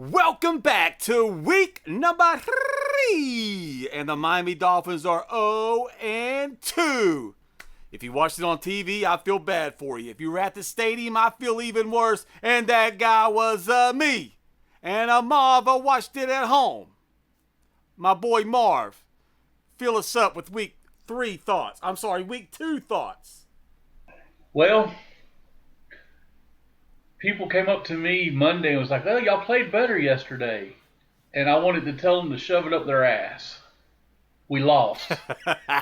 Welcome back to week number 3, and the Miami Dolphins are 0-2. If you watched it on TV, I feel bad for you. If you were at the stadium, I feel even worse, and that guy was me. And Marv watched it at home. My boy Marv, fill us up with week 2 thoughts. Well, people came up to me Monday and was like, "Oh, y'all played better yesterday," and I wanted to tell them to shove it up their ass. We lost.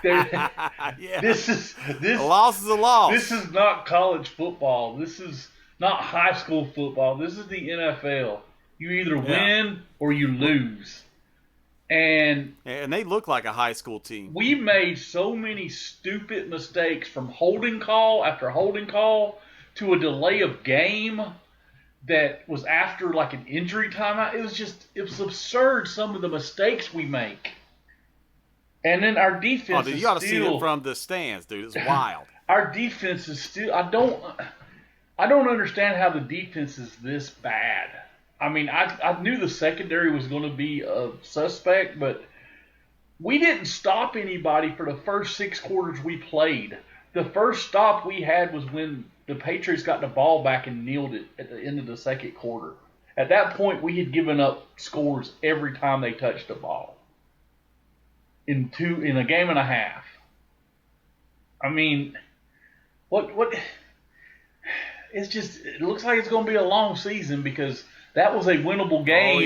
Yeah, This is a this loss is a loss. this is not college football. This is not high school football. This is the NFL. You either Yeah. win or you lose. And And they look like a high school team. we made so many stupid mistakes from holding call after holding call to a delay of game that was after like an injury timeout. It was absurd, some of the mistakes we make. And then our Oh, defense dude, is you got to see it still from the stands, dude. It's wild. our defense is still I don't understand how the defense is this bad. I mean, I knew the secondary was going to be a suspect, but we didn't stop anybody for the first 6 quarters we played. The first stop we had was when the Patriots got the ball back and kneeled it at the end of the second quarter. At that point, we had given up scores every time they touched the ball in a game and a half. I mean, what? It looks like it's going to be a long season because that was a winnable game. Oh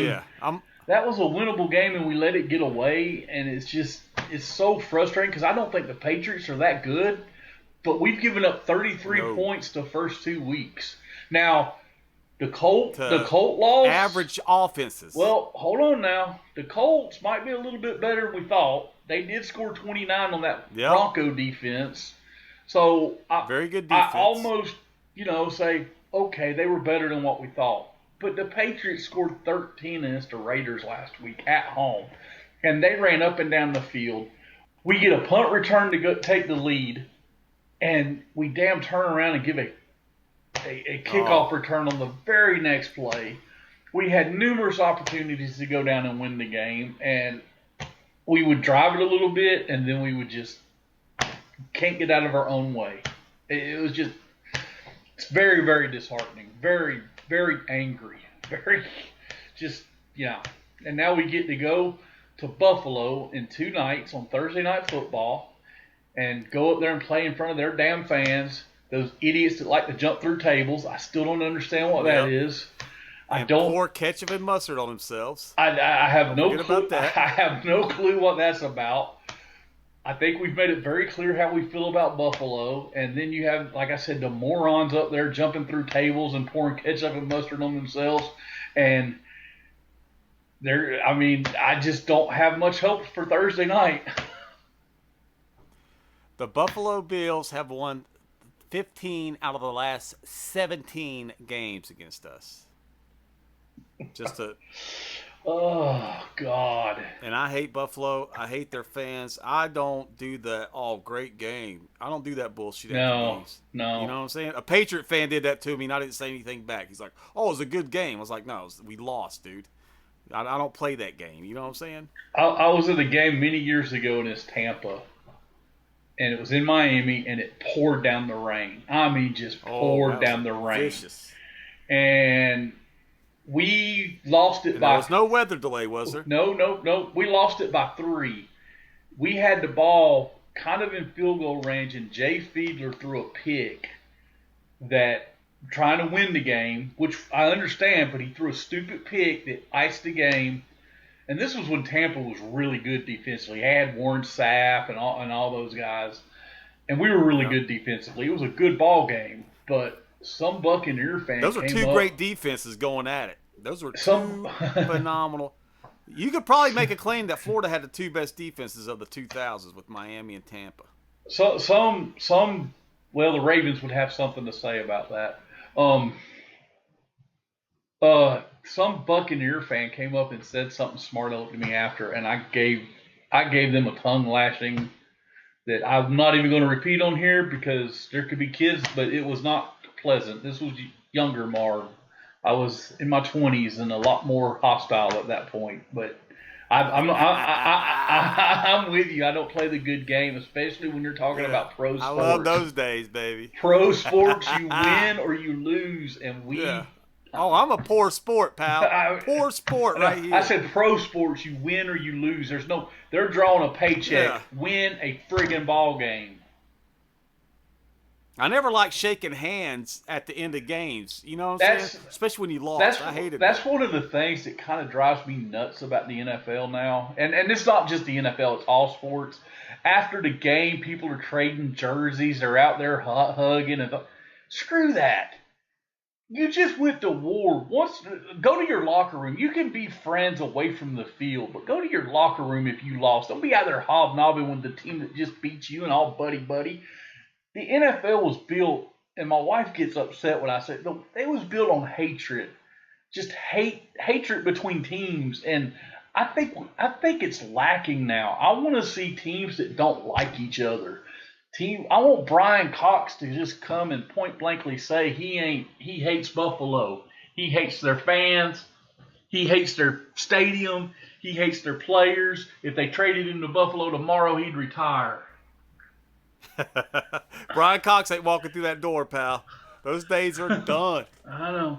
yeah, That was a winnable game, and we let it get away, and it's so frustrating because I don't think the Patriots are that good, but we've given up 33 points the first 2 weeks. Now, the Colt loss, average offenses. well, hold on now. The Colts might be a little bit better than we thought. They did score 29 on that Yep. Bronco defense, so Very good defense. I almost say okay, they were better than what we thought. But the Patriots scored 13 against the Raiders last week at home, and they ran up and down the field. We get a punt return to go take the lead, and we damn turn around and give a kickoff return on the very next play. We had numerous opportunities to go down and win the game, and we would drive it a little bit, and then we would just can't get out of our own way. It was just it's very, very disheartening. Very, very angry. Very just, And now we get to go to Buffalo in 2 nights on Thursday Night Football and go up there and play in front of their damn fans. Those idiots that like to jump through tables. I still don't understand what that is. And pour ketchup and mustard on themselves. I have no clue about that. I have no clue what that's about. I think we've made it very clear how we feel about Buffalo. And then you have, like I said, the morons up there jumping through tables and pouring ketchup and mustard on themselves. And I just don't have much hope for Thursday night. The Buffalo Bills have won 15 out of the last 17 games against us. Oh, God. And I hate Buffalo. I hate their fans. I don't do that, great game. I don't do that bullshit. No. You know what I'm saying? A Patriot fan did that to me, and I didn't say anything back. He's like, oh, it was a good game. I was like, no, we lost, dude. I don't play that game. You know what I'm saying? I was at a game many years ago, and it's Tampa. And it was in Miami, and it poured down the rain. I mean, just poured down the rain. Vicious. And we lost it by... There was no weather delay, was there? No. We lost it by 3. We had the ball kind of in field goal range, and Jay Fiedler threw a pick that trying to win the game, which I understand, but he threw a stupid pick that iced the game. And this was when Tampa was really good defensively. He had Warren Sapp and all those guys. And we were really good defensively. It was a good ball game, but some Buccaneer fan Those are two great defenses going at it. Those were two phenomenal. You could probably make a claim that Florida had the 2 best defenses of the 2000s with Miami and Tampa. So the Ravens would have something to say about that. Some Buccaneer fan came up and said something smart to me after, and I gave them a tongue lashing that I'm not even going to repeat on here because there could be kids, but it was not pleasant. This was younger Marv I was in my 20s and a lot more hostile at that point. But I'm with you. I don't play the good game, especially when you're talking Yeah, about pro I love sports. those days, baby. Pro sports, you win or you lose, and Yeah. Oh, I'm a poor sport, pal. Poor sport right I here. said pro sports, you win or you lose. They're drawing a paycheck. Yeah. Win a friggin' ball game. I never liked shaking hands at the end of games. You know what I'm saying? That's Especially when you that's lost. I hated that's that. one of the things that kind of drives me nuts about the NFL now. And it's not just the NFL; it's all sports. After the game, people are trading jerseys. They're out there hugging and screw that. You just went to war. Go to your locker room. You can be friends away from the field, but go to your locker room if you lost. Don't be out there hobnobbing with the team that just beat you and all buddy buddy. The NFL was built, and my wife gets upset when I say it was built on hatred, just hatred between teams, and I think it's lacking now. I want to see teams that don't like each other. I want Brian Cox to just come and point blankly say he hates Buffalo. He hates their fans. He hates their stadium. He hates their players. If they traded him to Buffalo tomorrow, he'd retire. Brian Cox ain't walking through that door, pal. Those days are done. I know.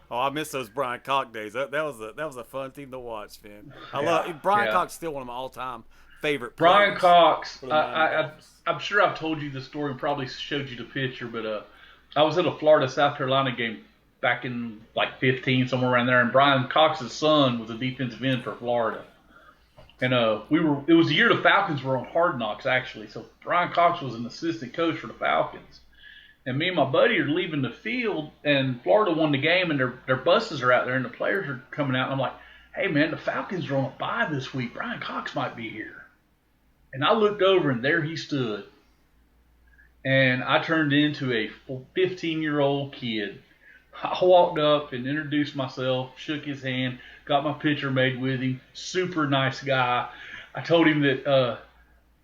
Oh, I miss those Brian Cox days. That was a fun team to watch, man. I love Brian Yeah. Cox. Still one of my all-time favorite Brian players Cox, for the Miami Dolphins. I'm sure I've told you the story and probably showed you the picture, but I was at a Florida South Carolina game back in like 15, somewhere around there, and Brian Cox's son was a defensive end for Florida. And it was the year the Falcons were on Hard Knocks, actually. So Brian Cox was an assistant coach for the Falcons. And me and my buddy are leaving the field, and Florida won the game, and their buses are out there, and the players are coming out. And I'm like, hey, man, the Falcons are on a bye this week. Brian Cox might be here. And I looked over, and there he stood. And I turned into a 15-year-old kid. I walked up and introduced myself, shook his hand, got my picture made with him. Super nice guy. I told him that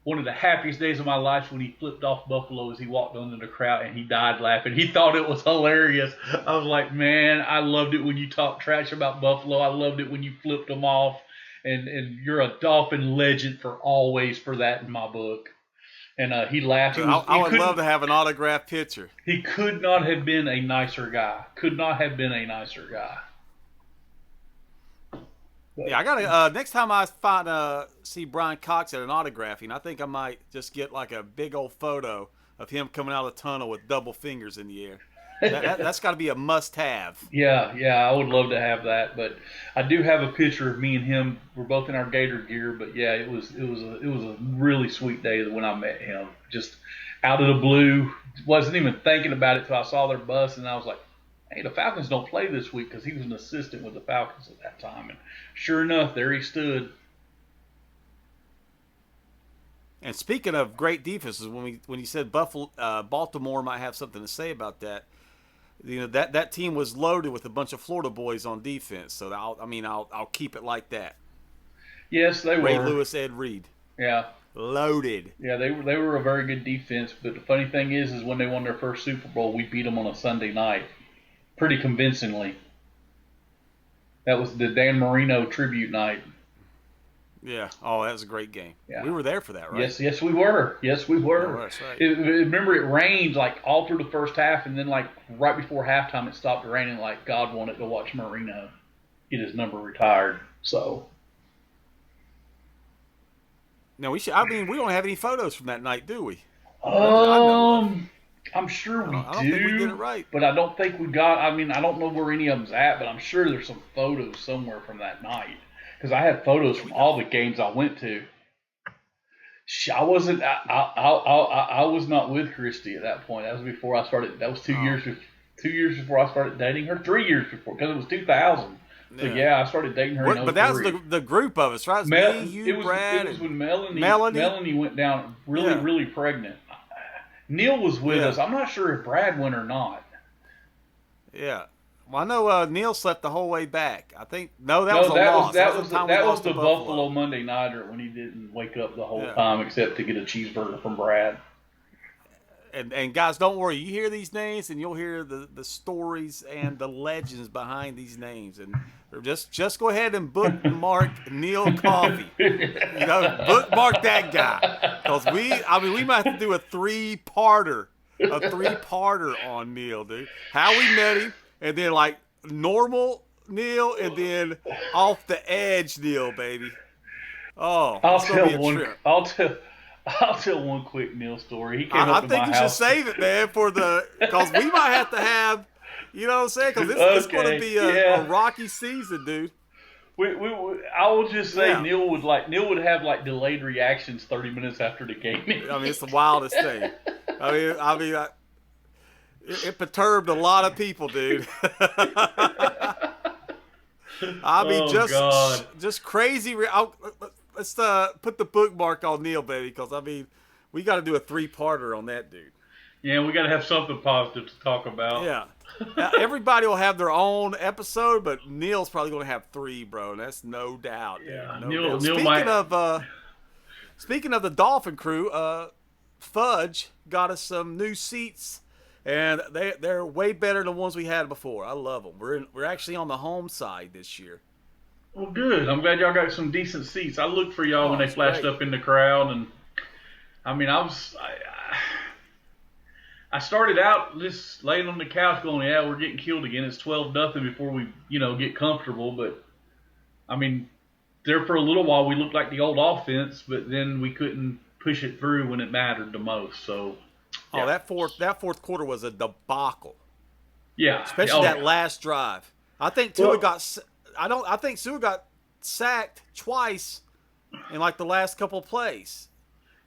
one of the happiest days of my life when he flipped off Buffalo as he walked under the crowd and he died laughing. He thought it was hilarious. I was like, man, I loved it when you talked trash about Buffalo. I loved it when you flipped them off. And you're a Dolphin legend for always for that in my book. And he laughed. I would love to have an autographed picture. He could not have been a nicer guy. Could not have been a nicer guy. But, Yeah, I gotta. Next time I see Brian Cox at an autographing, I think I might just get like a big old photo of him coming out of the tunnel with double fingers in the air. That's got to be a must-have. yeah, I would love to have that. But I do have a picture of me and him. We're both in our Gator gear. But yeah, it was a really sweet day when I met him. Just out of the blue, wasn't even thinking about it till I saw their bus, and I was like, hey, the Falcons don't play this week because he was an assistant with the Falcons at that time. And sure enough, there he stood. And speaking of great defenses, when you said Baltimore might have something to say about that, that team was loaded with a bunch of Florida boys on defense. So I'll keep it like that. Yes, they Ray were. Lewis, Ed Reed, Yeah. loaded. Yeah, they were a very good defense. But the funny thing is when they won their first Super Bowl, we beat them on a Sunday night, pretty convincingly. That was the Dan Marino tribute night. Yeah. Oh, that was a great game. Yeah. We were there for that, right? Yes, we were. Yes, we were. Oh, that's right. Remember, it rained like all through the first half, and then like right before halftime, it stopped raining. Like God wanted to watch Marino get his number retired. So. No, we should. We don't have any photos from that night, do we? I'm sure we I don't think we did it right. but I don't think we got. I don't know where any of them's at, but I'm sure there's some photos somewhere from that night because I had photos from all the games I went to. I wasn't. I was not with Christy at that point. That was before I started. That was 2 years. 2 years before I started dating her. 3 years before, because it was 2000. So yeah, I started dating her. In But that was the group of us, right? It was me, you, Brad. It was when Melanie went down really pregnant. Neil was with us. I'm not sure if Brad went or not. Yeah. Well, I know Neil slept the whole way back. I think that was a loss. That was the Buffalo Monday Nighter when he didn't wake up the whole time except to get a cheeseburger from Brad. And guys, don't worry. You hear these names, and you'll hear the stories and the legends behind these names. And just go ahead and bookmark Neil Coffey. Bookmark that guy, because we might have to do a three-parter on Neil, dude. How we met him, and then like normal Neil, and then off the edge Neil, baby. Oh, I'll tell one quick Neil story. He came up to my house. I think you should save it, man, because we might have to have, you know what I'm saying? Because this is going to be a rocky season, dude. I will just say Neil would have like delayed reactions 30 minutes after the game. I mean, it's the wildest thing. It perturbed a lot of people, dude. Just crazy. Let's put the bookmark on Neil, baby, because we got to do a three-parter on that dude. Yeah, we got to have something positive to talk about. Yeah. Now, everybody will have their own episode, but Neil's probably going to have 3, bro. That's no doubt. Yeah. Neil Speaking of the Dolphin crew, Fudge got us some new seats, and they're way better than the ones we had before. I love them. We're actually on the home side this year. Well, good. I'm glad y'all got some decent seats. I looked for y'all when they flashed up in the crowd, and I mean, I started out just laying on the couch going, yeah, we're getting killed again. It's 12-0 before we, get comfortable. But I mean, there for a little while we looked like the old offense, but then we couldn't push it through when it mattered the most. So, yeah. that fourth quarter was a debacle. Yeah, especially that last drive. I think Tua I think Sue got sacked twice in like the last couple of plays.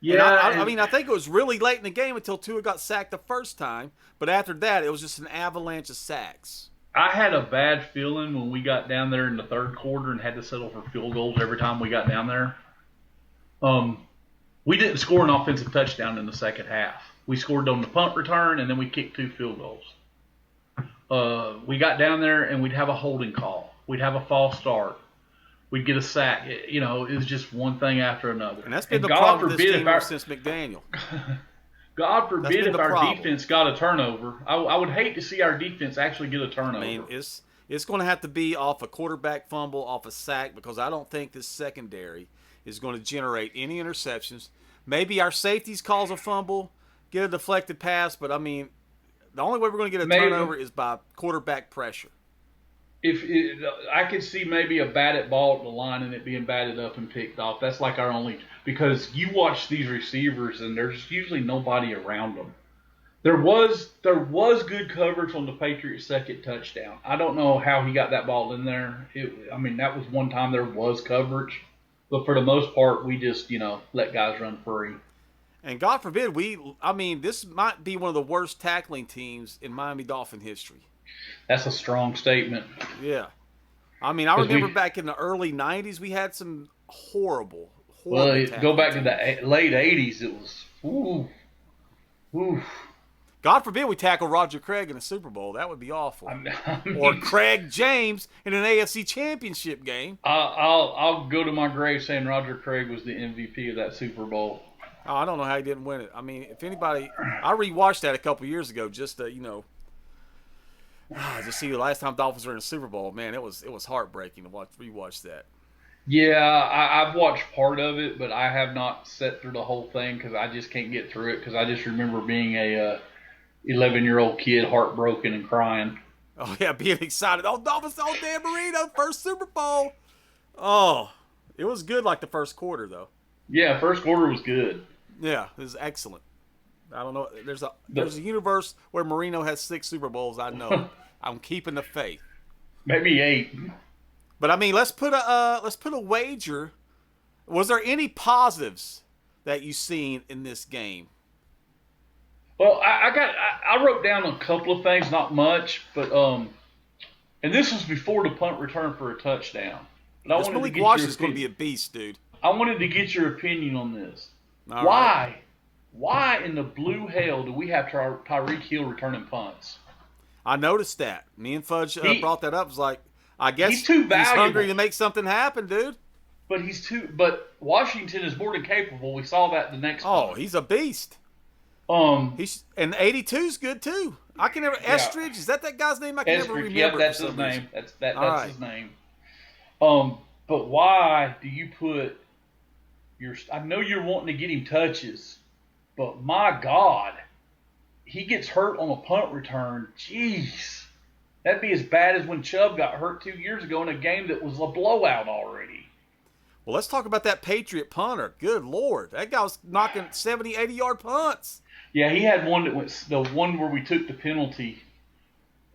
Yeah, I think it was really late in the game until Tua got sacked the first time, but after that it was just an avalanche of sacks. I had a bad feeling when we got down there in the third quarter and had to settle for field goals every time we got down there. We didn't score an offensive touchdown in the second half. We scored on the punt return, and then we kicked 2 field goals. We got down there, and we'd have a holding call. We'd have a false start. We'd get a sack. It was just one thing after another. And that's been the problem with this team since McDaniel. God forbid if our defense got a turnover. I would hate to see our defense actually get a turnover. I mean, it's going to have to be off a quarterback fumble, off a sack, because I don't think this secondary is going to generate any interceptions. Maybe our safeties calls a fumble, get a deflected pass, but I mean, the only way we're going to get a turnover is by quarterback pressure. I could see maybe a batted ball at the line and it being batted up and picked off. That's like our only, because you watch these receivers and there's usually nobody around them. There was good coverage on the Patriots' second touchdown. I don't know how he got that ball in there. That was one time there was coverage, but for the most part, we just let guys run free. And God forbid this might be one of the worst tackling teams in Miami Dolphin history. That's a strong statement. Yeah. I remember back in the early 90s, we had some horrible go back to the late 80s, it was, ooh. God forbid we tackle Roger Craig in a Super Bowl. That would be awful. Or Craig James in an AFC Championship game. I'll go to my grave saying Roger Craig was the MVP of that Super Bowl. Oh, I don't know how he didn't win it. I mean, if anybody, I rewatched that a couple years ago just to, just see the last time Dolphins were in a Super Bowl. Man, it was heartbreaking to rewatch that. Yeah, I've watched part of it, but I have not sat through the whole thing because I just can't get through it because I just remember being a 11-year-old kid heartbroken and crying. Oh, yeah, being excited. Oh, Dolphins, oh, Dan Marino, first Super Bowl. Oh, it was good like the first quarter, though. Yeah, first quarter was good. Yeah, it was excellent. I don't know. There's a universe where Marino has 6 Super Bowls. I know. I'm keeping the faith. Maybe 8. But let's put a wager. Was there any positives that you seen in this game? Well, I wrote down a couple of things, not much, but and this was before the punt return for a touchdown. But this Malik Washington's going to be a beast, dude. I wanted to get your opinion on this. All right. Why in the blue hell do we have Tyreek Hill returning punts? I noticed that. Me and Fudge brought that up. It was like, I guess he's too valuable. He's hungry to make something happen, dude. But Washington is more than capable. We saw that the next. Oh, he's a beast. And 82's good too. I can never Yeah, Estridge. Is that guy's name? I can never Estridge. Yep, remember it for that's his some reason. name. That's All that's right. his name. But why do you put your? I know you're wanting to get him touches, but my God, he gets hurt on a punt return. Jeez, that'd be as bad as when Chubb got hurt 2 years ago in a game that was a blowout already. Well, let's talk about that Patriot punter. Good Lord. That guy was knocking 70, 80-yard punts. Yeah, he had one that was the one where we took the penalty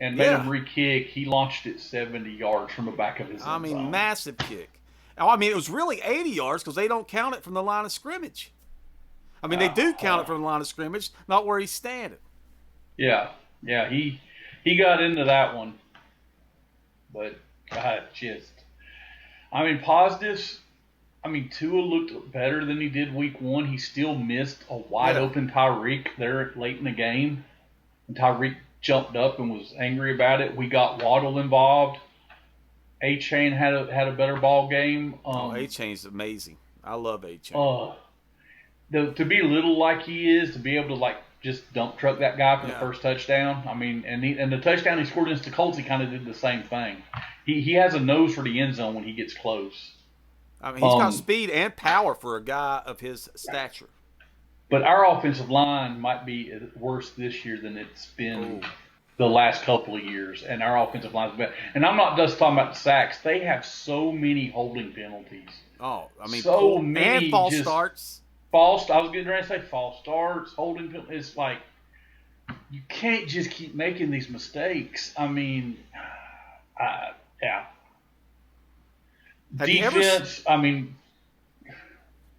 and made him Yeah. re-kick. He launched it 70 yards from the back of his I end mean, zone. massive kick. Oh, I mean, it was really 80 yards because they don't count it from the line of scrimmage. I mean, they do count it from the line of scrimmage, not where he's standing. Yeah, yeah, he got into that one, but God, I mean, positives. I mean, Tua looked better than he did week one. He still missed a wide Yeah. open Tyreek there late in the game, and Tyreek jumped up and was angry about it. We got Waddle involved. A Chain had a better ball game. A-Chain's amazing. I love A-Chain. Uh, to be little like he is, to be able to like just dump truck that guy for the Yeah. first touchdown. I mean, and the touchdown he scored against the Colts, he kind of did the same thing. He has a nose for the end zone when he gets close. I mean, he's got speed and power for a guy of his stature. But our offensive line might be worse this year than it's been Ooh. the last couple of years, and our offensive line's better. And I'm not just talking about the sacks; they have so many holding penalties. Oh, I mean, So many and false just starts. I was getting ready to say false starts, holding penalties. It's like you can't just keep making these mistakes. I mean, yeah. Have you ever? Defense. I mean,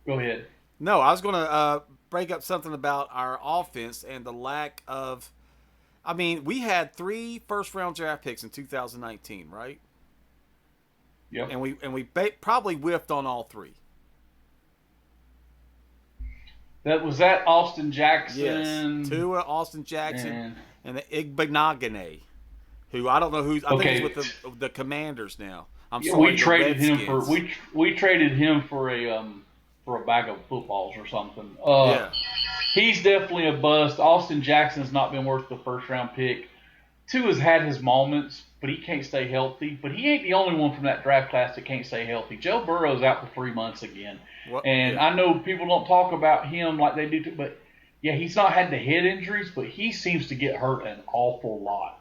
go ahead. No, I was going to break up something about our offense and the lack of. I mean, we had 3 first-round draft picks in 2019, right? Yep. And we probably whiffed on all 3. That Austin Yes, Jackson. Tua, Austin Jackson, And and the Igbenogany, who I don't know who's. I okay, think he's with the Commanders now. I'm yeah, sorry, we the traded him Redskins. for we traded him for a bag of footballs or something. Yeah, He's definitely a bust. Austin Jackson's not been worth the first round pick. Tua's had his moments, but he can't stay healthy. But he ain't the only one from that draft class that can't stay healthy. Joe Burrow's out for 3 months again. And yeah. I know people don't talk about him like they do, but yeah, he's not had the head injuries, but he seems to get hurt an awful lot.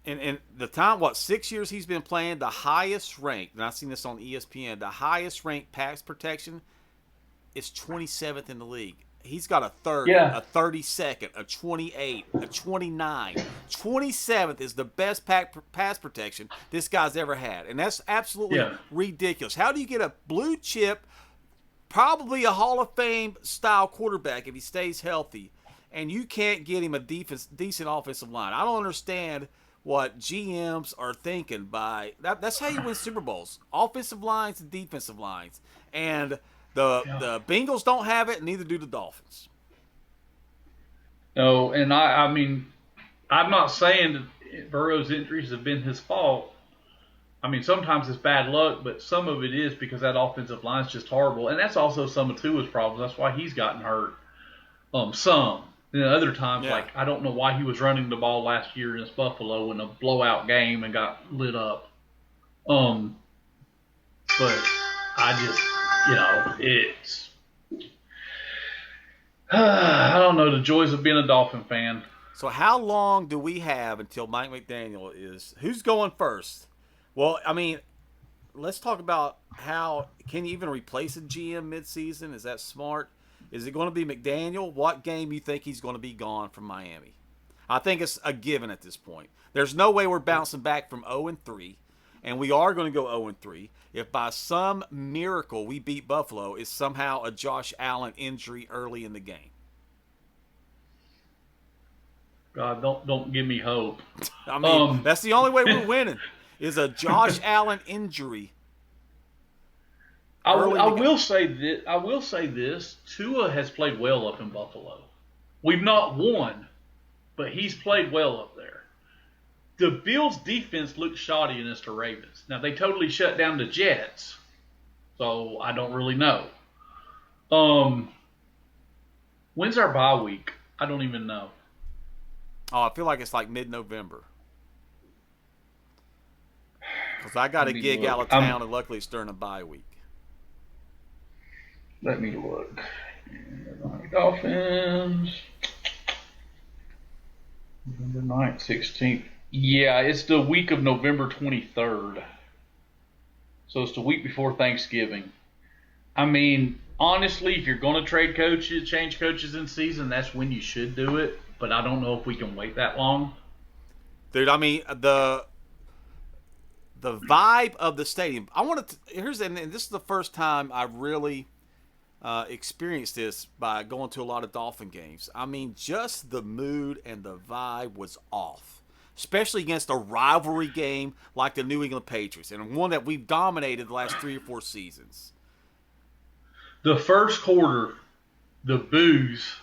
And the time, 6 years he's been playing, the highest ranked, and I've seen this on ESPN, the highest ranked pass protection is 27th in the league. He's got a 30, Yeah. a 32nd, a 28, a 29. 27th is the best pass protection this guy's ever had. And that's absolutely Yeah. ridiculous. How do you get a blue chip, probably a Hall of Fame style quarterback if he stays healthy, and you can't get him a decent offensive line? I don't understand what GMs are thinking by that's how you win Super Bowls. Offensive lines and defensive lines. And the Bengals don't have it, neither do the Dolphins. No, and I mean, I'm not saying that Burrow's injuries have been his fault. I mean, sometimes it's bad luck, but some of it is because that offensive line's just horrible, and that's also some of Tua's problems. That's why he's gotten hurt. Some. And then other times, Yeah. like I don't know why he was running the ball last year against Buffalo in a blowout game and got lit up. But I just, it's. I don't know the joys of being a Dolphin fan. So how long do we have until Mike McDaniel is who's going first? Well, I mean, let's talk about how can you even replace a GM midseason? Is that smart? Is it going to be McDaniel? What game you think he's going to be gone from Miami? I think it's a given at this point. There's no way we're bouncing back from 0-3, and we are going to go 0-3 if by some miracle we beat Buffalo is somehow a Josh Allen injury early in the game. God, don't give me hope. I mean, that's the only way we're winning is a Josh Allen injury. I will say this. Tua has played well up in Buffalo. We've not won, but he's played well up there. The Bills' defense looked shoddy against the Ravens. Now, they totally shut down the Jets, so I don't really know. When's our bye week? I don't even know. Oh, I feel like it's like mid-November. Because I got a gig out of town, and luckily it's during a bye week. Let me look. Dolphins. November 9th, 16th. Yeah, it's the week of November 23rd. So it's the week before Thanksgiving. I mean, honestly, if you're going to trade coaches, change coaches in season, that's when you should do it. But I don't know if we can wait that long. Dude, I mean, the vibe of the stadium. I want to, and this is the first time I really experienced this by going to a lot of Dolphin games. I mean, just the mood and the vibe was off, especially against a rivalry game like the New England Patriots, and one that we've dominated the last 3 or 4 seasons. The first quarter, the boos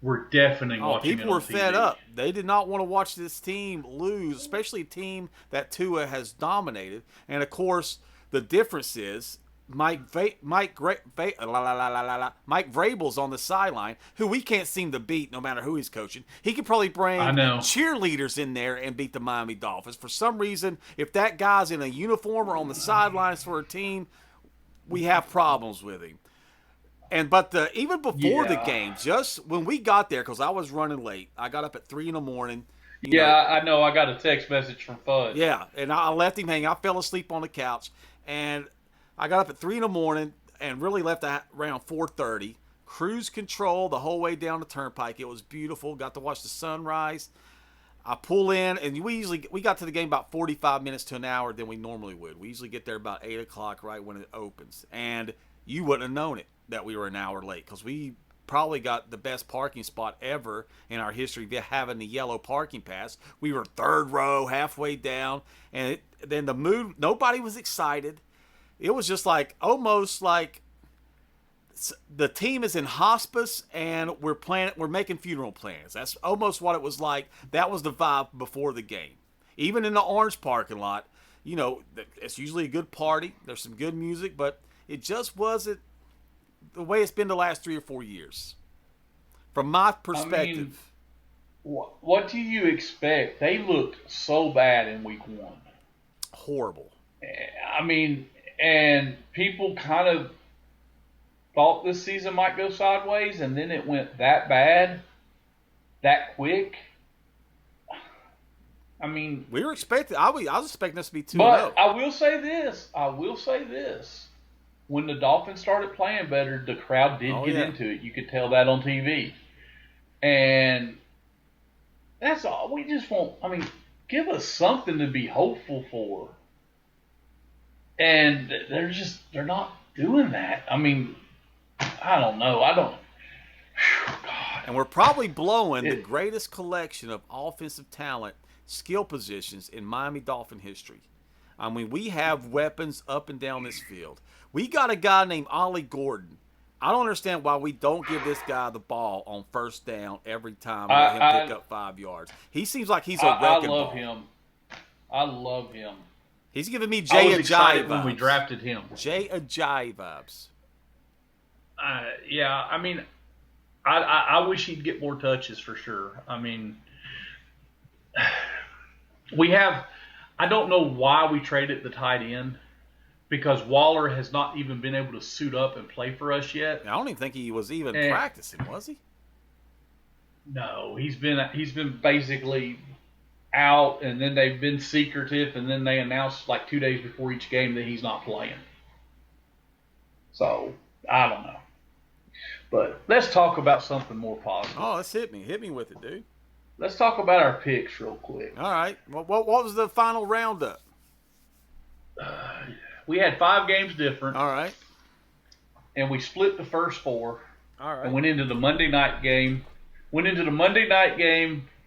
were deafening. People were fed up. They did not want to watch this team lose, especially a team that Tua has dominated. And of course, the difference is Mike Vrabel's on the sideline, who we can't seem to beat no matter who he's coaching. He could probably bring cheerleaders in there and beat the Miami Dolphins. For some reason, if that guy's in a uniform or on the sidelines for a team, we have problems with him. But even before the game, just when we got there, because I was running late, I got up at 3 a.m. I know. I got a text message from Fudge. Yeah, and I left him hanging. I fell asleep on the couch, and I got up at 3 a.m. and really left around 4:30. Cruise control the whole way down the turnpike. It was beautiful. Got to watch the sunrise. I pull in, and we got to the game about 45 minutes to an hour than we normally would. We usually get there about 8 o'clock right when it opens, and you wouldn't have known it that we were an hour late, because we probably got the best parking spot ever in our history of having the yellow parking pass. We were 3rd row, halfway down, and then the mood, nobody was excited. It was just like, almost like the team is in hospice and we're making funeral plans. That's almost what it was like. That was the vibe before the game. Even in the Orange parking lot, it's usually a good party. There's some good music, but it just wasn't the way it's been the last 3 or 4 years. From my perspective. I mean, what do you expect? They looked so bad in week 1. Horrible. I mean, and people kind of thought this season might go sideways, and then it went that bad, that quick. I mean, we were expecting. I was expecting us to be 2-0. But I will say this. When the Dolphins started playing better, the crowd did get into it. You could tell that on TV. And that's all. We just want, give us something to be hopeful for. And they're not doing that. I don't know. God. And we're probably blowing the greatest collection of offensive talent, skill positions in Miami Dolphin history. We have weapons up and down this field. We got a guy named Ollie Gordon. I don't understand why we don't give this guy the ball on 1st down every time and let him pick up 5 yards. He seems like he's a wrecking ball. I love him. He's giving me Jay Ajayi vibes. When we drafted him. Jay Ajayi vibes. I wish he'd get more touches for sure. I don't know why we traded the tight end, because Waller has not even been able to suit up and play for us yet. I don't even think he was even practicing, was he? No, he's been basically out, and then they've been secretive, and then they announced like 2 days before each game that he's not playing. So, I don't know. But let's talk about something more positive. Oh, let's hit me. Hit me with it, dude. Let's talk about our picks real quick. All right. Well, what was the final roundup? We had 5 games different. All right. And we split the first 4. All right. And went into the Monday night game.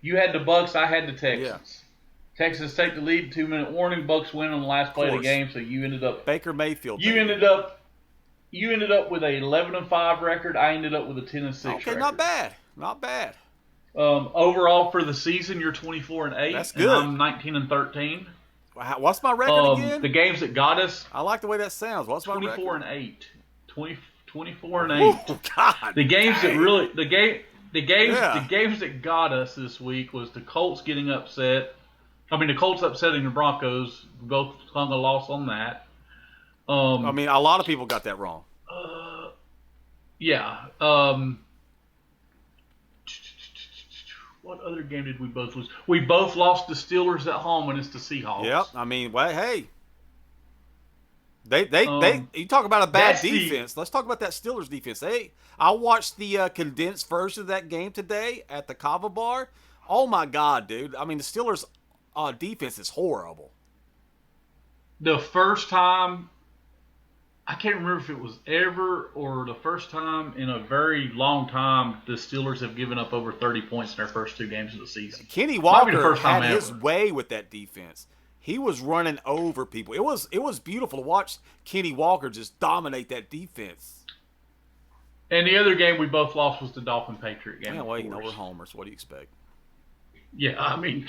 You had the Bucks, I had the Texans. Yeah. Texans take the lead, 2-minute warning. Bucks win on the last play of the game, so you ended up Baker Mayfield. You ended up with a 11-5 record. I ended up with a 10-6 record. Okay, not bad. Not bad. Overall for the season, you're 24-8. That's good. And I'm 19-13. What's my record again? The games that got us. I like the way that sounds. What's my record? 24-8. 24-8. Oh God. The games that really the games that got us this week was the Colts getting upset. I mean, the Colts upsetting the Broncos. Both hung a loss on that. I mean, a lot of people got that wrong. Yeah. What other game did we both lose? We both lost the Steelers at home, and it's the Seahawks. Yep. I mean, well, hey. They you talk about a bad defense. Let's talk about that Steelers defense. I watched the condensed version of that game today at the Kava Bar. Oh my God, dude! I mean, the Steelers' defense is horrible. The first time, I can't remember if it was ever or the first time in a very long time the Steelers have given up over 30 points in their first 2 games of the season. Kenny Walker had his way with that defense. He was running over people. It was beautiful to watch Kenny Walker just dominate that defense. And the other game we both lost was the Dolphin-Patriot game. Yeah, well, we're homers. What do you expect? Yeah, I mean,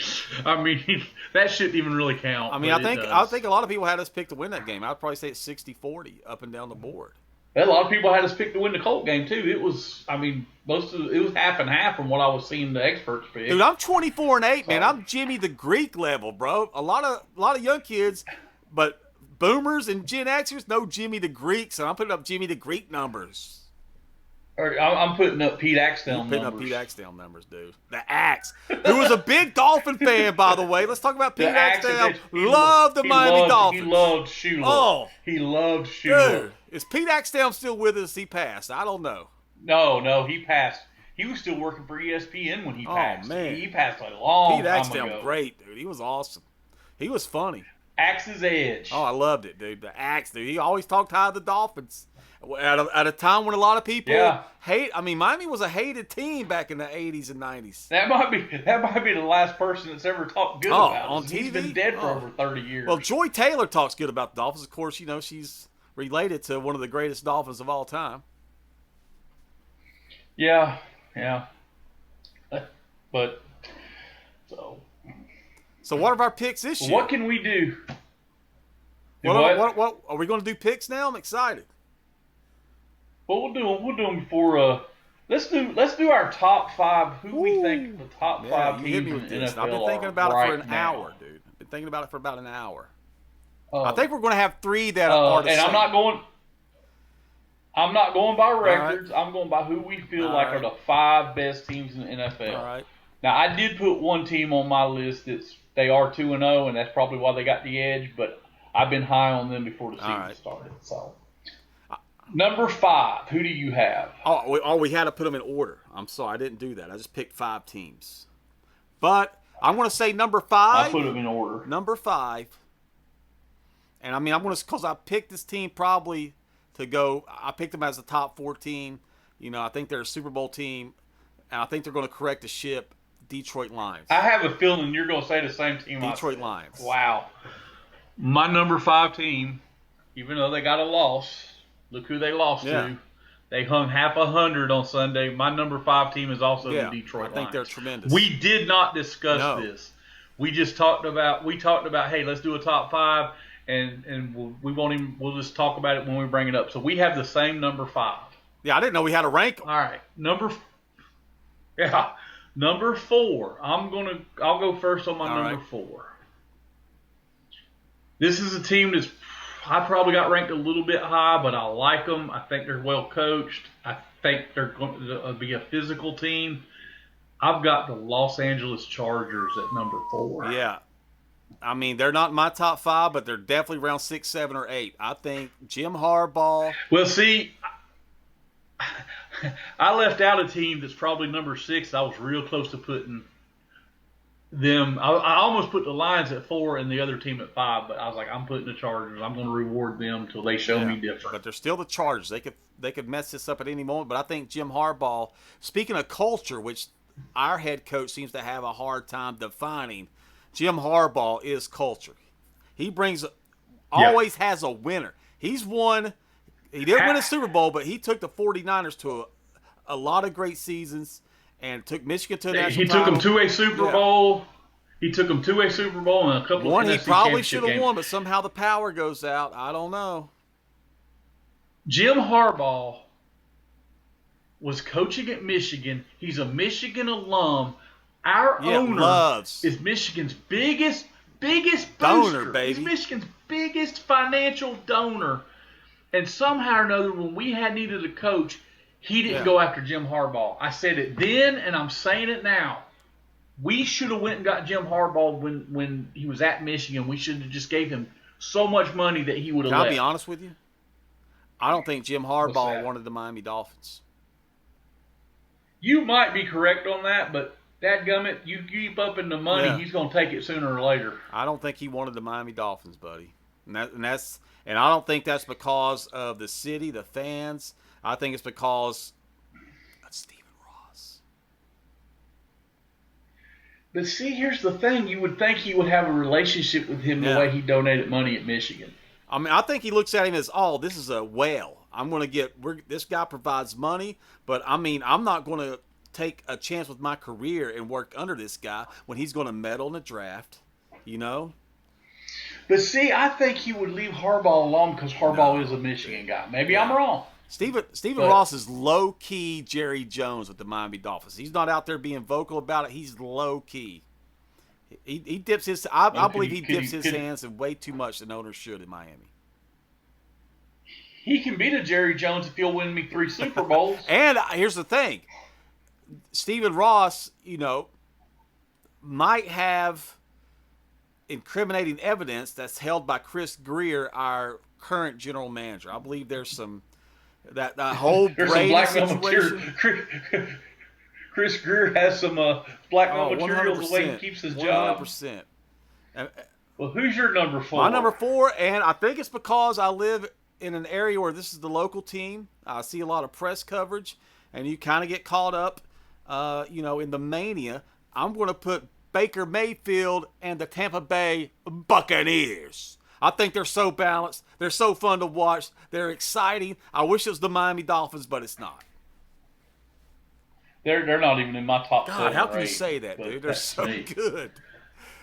that shouldn't even really count. I mean, I think a lot of people had us picked to win that game. I'd probably say it's 60-40 up and down the board. A lot of people had us picked to win the Colt game too. It was, I mean, it was half and half from what I was seeing the experts pick. Dude, I'm 24-8, man. I'm Jimmy the Greek level, bro. A lot of young kids, but boomers and Gen Xers know Jimmy the Greek, so I'm putting up Jimmy the Greek numbers. I'm putting up Pete Axtell numbers. Putting up Pete Axtell numbers, dude. The Axe, who was a big Dolphin fan, by the way. Let's talk about Pete Axtell. Loved the Miami Dolphins. He loved Shula. Oh, he loved Shula. Dude, is Pete Axtell still with us? He passed. I don't know. No, he passed. He was still working for ESPN when he passed. Oh man, he passed a long Pete time Axtell, ago. Great dude. He was awesome. He was funny. Axe's Edge. Oh, I loved it, dude. The Axe, dude. He always talked high of the Dolphins. At a time when a lot of people hate. I mean, Miami was a hated team back in the 80s and 90s. That might be the last person that's ever talked good about on us. TV? He's been dead for over 30 years. Well, Joy Taylor talks good about the Dolphins. Of course, she's related to one of the greatest Dolphins of all time. Yeah. But so what are our picks this year? What can we do? What are we going to do picks now? I'm excited. Well, we'll do them before. Let's do our top 5. Who we think the top 5 teams in the NFL I've been thinking about it for an hour, dude. I've been thinking about it for about an hour. I think we're going to have 3 that are the and same. I'm not going by records. Right. I'm going by who we feel are the 5 best teams in the NFL. All right. Now, I did put one team on my list they are 2-0, and that's probably why they got the edge. But I've been high on them before the season started. So. Number 5, who do you have? We had to put them in order. I'm sorry, I didn't do that. I just picked 5 teams. But I'm going to say number 5. I put them in order. Number 5. And I mean, I'm going to, because I picked this team probably to go, I picked them as a top 14. You know, I think they're a Super Bowl team, and I think they're going to correct the ship. Detroit Lions. I have a feeling you're going to say the same team. Detroit Lions. Wow. My number 5 team, even though they got a loss. Look who they lost to. They hung half 100 on Sunday. My number 5 team is also the Detroit Lions. I think they're tremendous. We did not discuss this. We just talked about, hey, let's do a top 5, and we'll just talk about it when we bring it up. So we have the same number 5. Yeah, I didn't know we had a rank. All right. Number 4. I'll go first on my number 4. This is a team that's I probably got ranked a little bit high, but I like them. I think they're well coached. I think they're going to be a physical team. I've got the Los Angeles Chargers at number 4. Yeah. I mean, they're not in my top 5, but they're definitely around 6, 7, or 8. I think Jim Harbaugh. Well, see, I left out a team that's probably number 6. I was real close to putting them. I almost put the Lions at 4 and the other team at 5, but I was like, I'm putting the Chargers. I'm going to reward them until they show me different. But they're still the Chargers. They could mess this up at any moment. But I think Jim Harbaugh, speaking of culture, which our head coach seems to have a hard time defining, Jim Harbaugh is culture. He brings, always has a winner. He's won. He didn't win a Super Bowl, but he took the 49ers to a lot of great seasons. And took Michigan to a national title. He took them to a Super Bowl. He took them to a Super Bowl and a couple of one NFC he probably should have games. won, but somehow the power goes out. I don't know. Jim Harbaugh was coaching at Michigan. He's a Michigan alum. Our owner is Michigan's biggest donor, booster. baby. He's Michigan's biggest financial donor. And somehow or another, when we had needed a coach, he didn't go after Jim Harbaugh. I said it then, and I'm saying it now. We should have went and got Jim Harbaugh when he was at Michigan. We should have just gave him so much money that he would have left. Can I be honest with you? I don't think Jim Harbaugh wanted the Miami Dolphins. You might be correct on that, but dadgummit, you keep up in the money, he's going to take it sooner or later. I don't think he wanted the Miami Dolphins, buddy. And I don't think that's because of the city, the fans. I think it's because of Stephen Ross. But see, here's the thing. You would think he would have a relationship with him the way he donated money at Michigan. I mean, I think he looks at him as, oh, this is a whale. This guy provides money, but I mean, I'm not going to take a chance with my career and work under this guy when he's going to medal in the draft, you know? But see, I think he would leave Harbaugh alone because Harbaugh is a Michigan guy. Maybe I'm wrong. Stephen Ross is low-key Jerry Jones with the Miami Dolphins. He's not out there being vocal about it. He's low-key. He dips his – I believe he dips his hands in way too much than owners should in Miami. He can beat a Jerry Jones if he'll win me 3 Super Bowls. And here's the thing. Stephen Ross, might have incriminating evidence that's held by Chris Greer, our current general manager. I believe there's some that whole Brady situation. Chris Greer has some blackmail material the way he keeps his job. 100%. Well, who's your number 4? My number 4, and I think it's because I live in an area where this is the local team. I see a lot of press coverage, and you kind of get caught up, in the mania. I'm going to put Baker Mayfield and the Tampa Bay Buccaneers. I think they're so balanced. They're so fun to watch. They're exciting. I wish it was the Miami Dolphins, but it's not. They're not even in my top 7. God, how can you say that, dude? They're so good.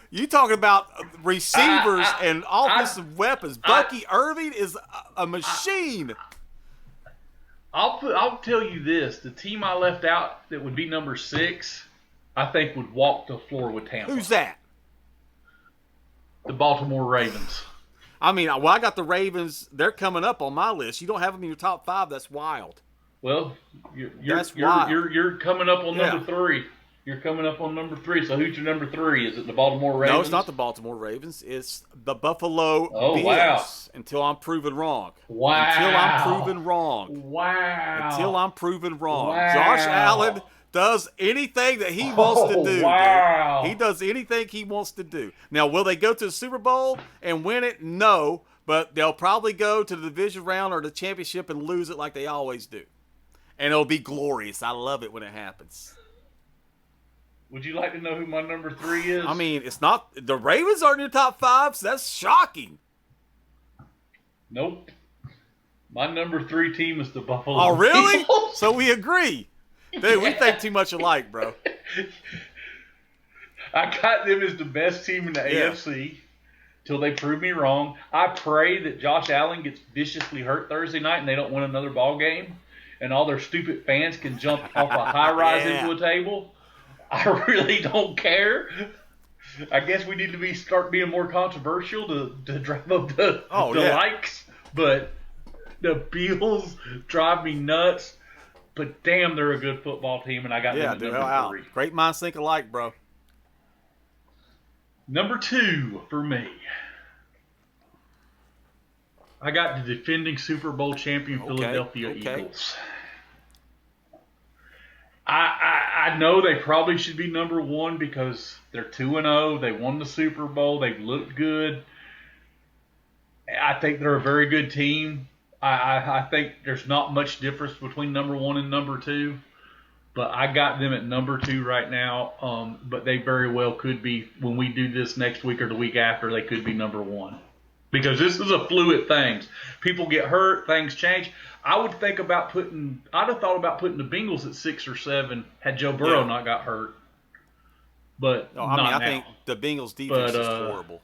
You talking about receivers and offensive weapons. Bucky Irving is a machine. I'll tell you this. The team I left out that would be number 6, I think would walk the floor with Tampa. Who's that? The Baltimore Ravens. I mean, I got the Ravens. They're coming up on my list. You don't have them in your top 5. That's wild. Well, you're coming up on number 3. You're coming up on number 3. So who's your number 3? Is it the Baltimore Ravens? No, it's not the Baltimore Ravens. It's the Buffalo Bills. Wow. Until I'm proven wrong. Wow. Until I'm proven wrong. Wow. Until I'm proven wrong. Wow. Josh Allen does anything that he wants to do. Wow. Dude. He does anything he wants to do. Now, will they go to the Super Bowl and win it? No. But they'll probably go to the division round or the championship and lose it like they always do. And it'll be glorious. I love it when it happens. Would you like to know who my number 3 is? I mean, it's not – the Ravens aren't in your top 5, so that's shocking. Nope. My number 3 team is the Buffalo Bills. Oh, really? So we agree. Dude, we think too much alike, bro. I got them as the best team in the AFC till they prove me wrong. I pray that Josh Allen gets viciously hurt Thursday night and they don't win another ball game and all their stupid fans can jump off a high-rise into a table. I really don't care. I guess we need to start being more controversial to drive up the likes. But the Bills drive me nuts. But damn, they're a good football team, and I got them at number 3. Great minds think alike, bro. Number 2 for me. I got the defending Super Bowl champion Philadelphia Eagles. I know they probably should be number 1 because they're 2-0. They won the Super Bowl. They looked good. I think they're a very good team. I think there's not much difference between number 1 and number 2. But I got them at number 2 right now. But they very well could be, when we do this next week or the week after, they could be number 1. Because this is a fluid thing. People get hurt, things change. I'd have thought about putting the Bengals at 6 or 7 had Joe Burrow not got hurt. But I think the Bengals defense is horrible.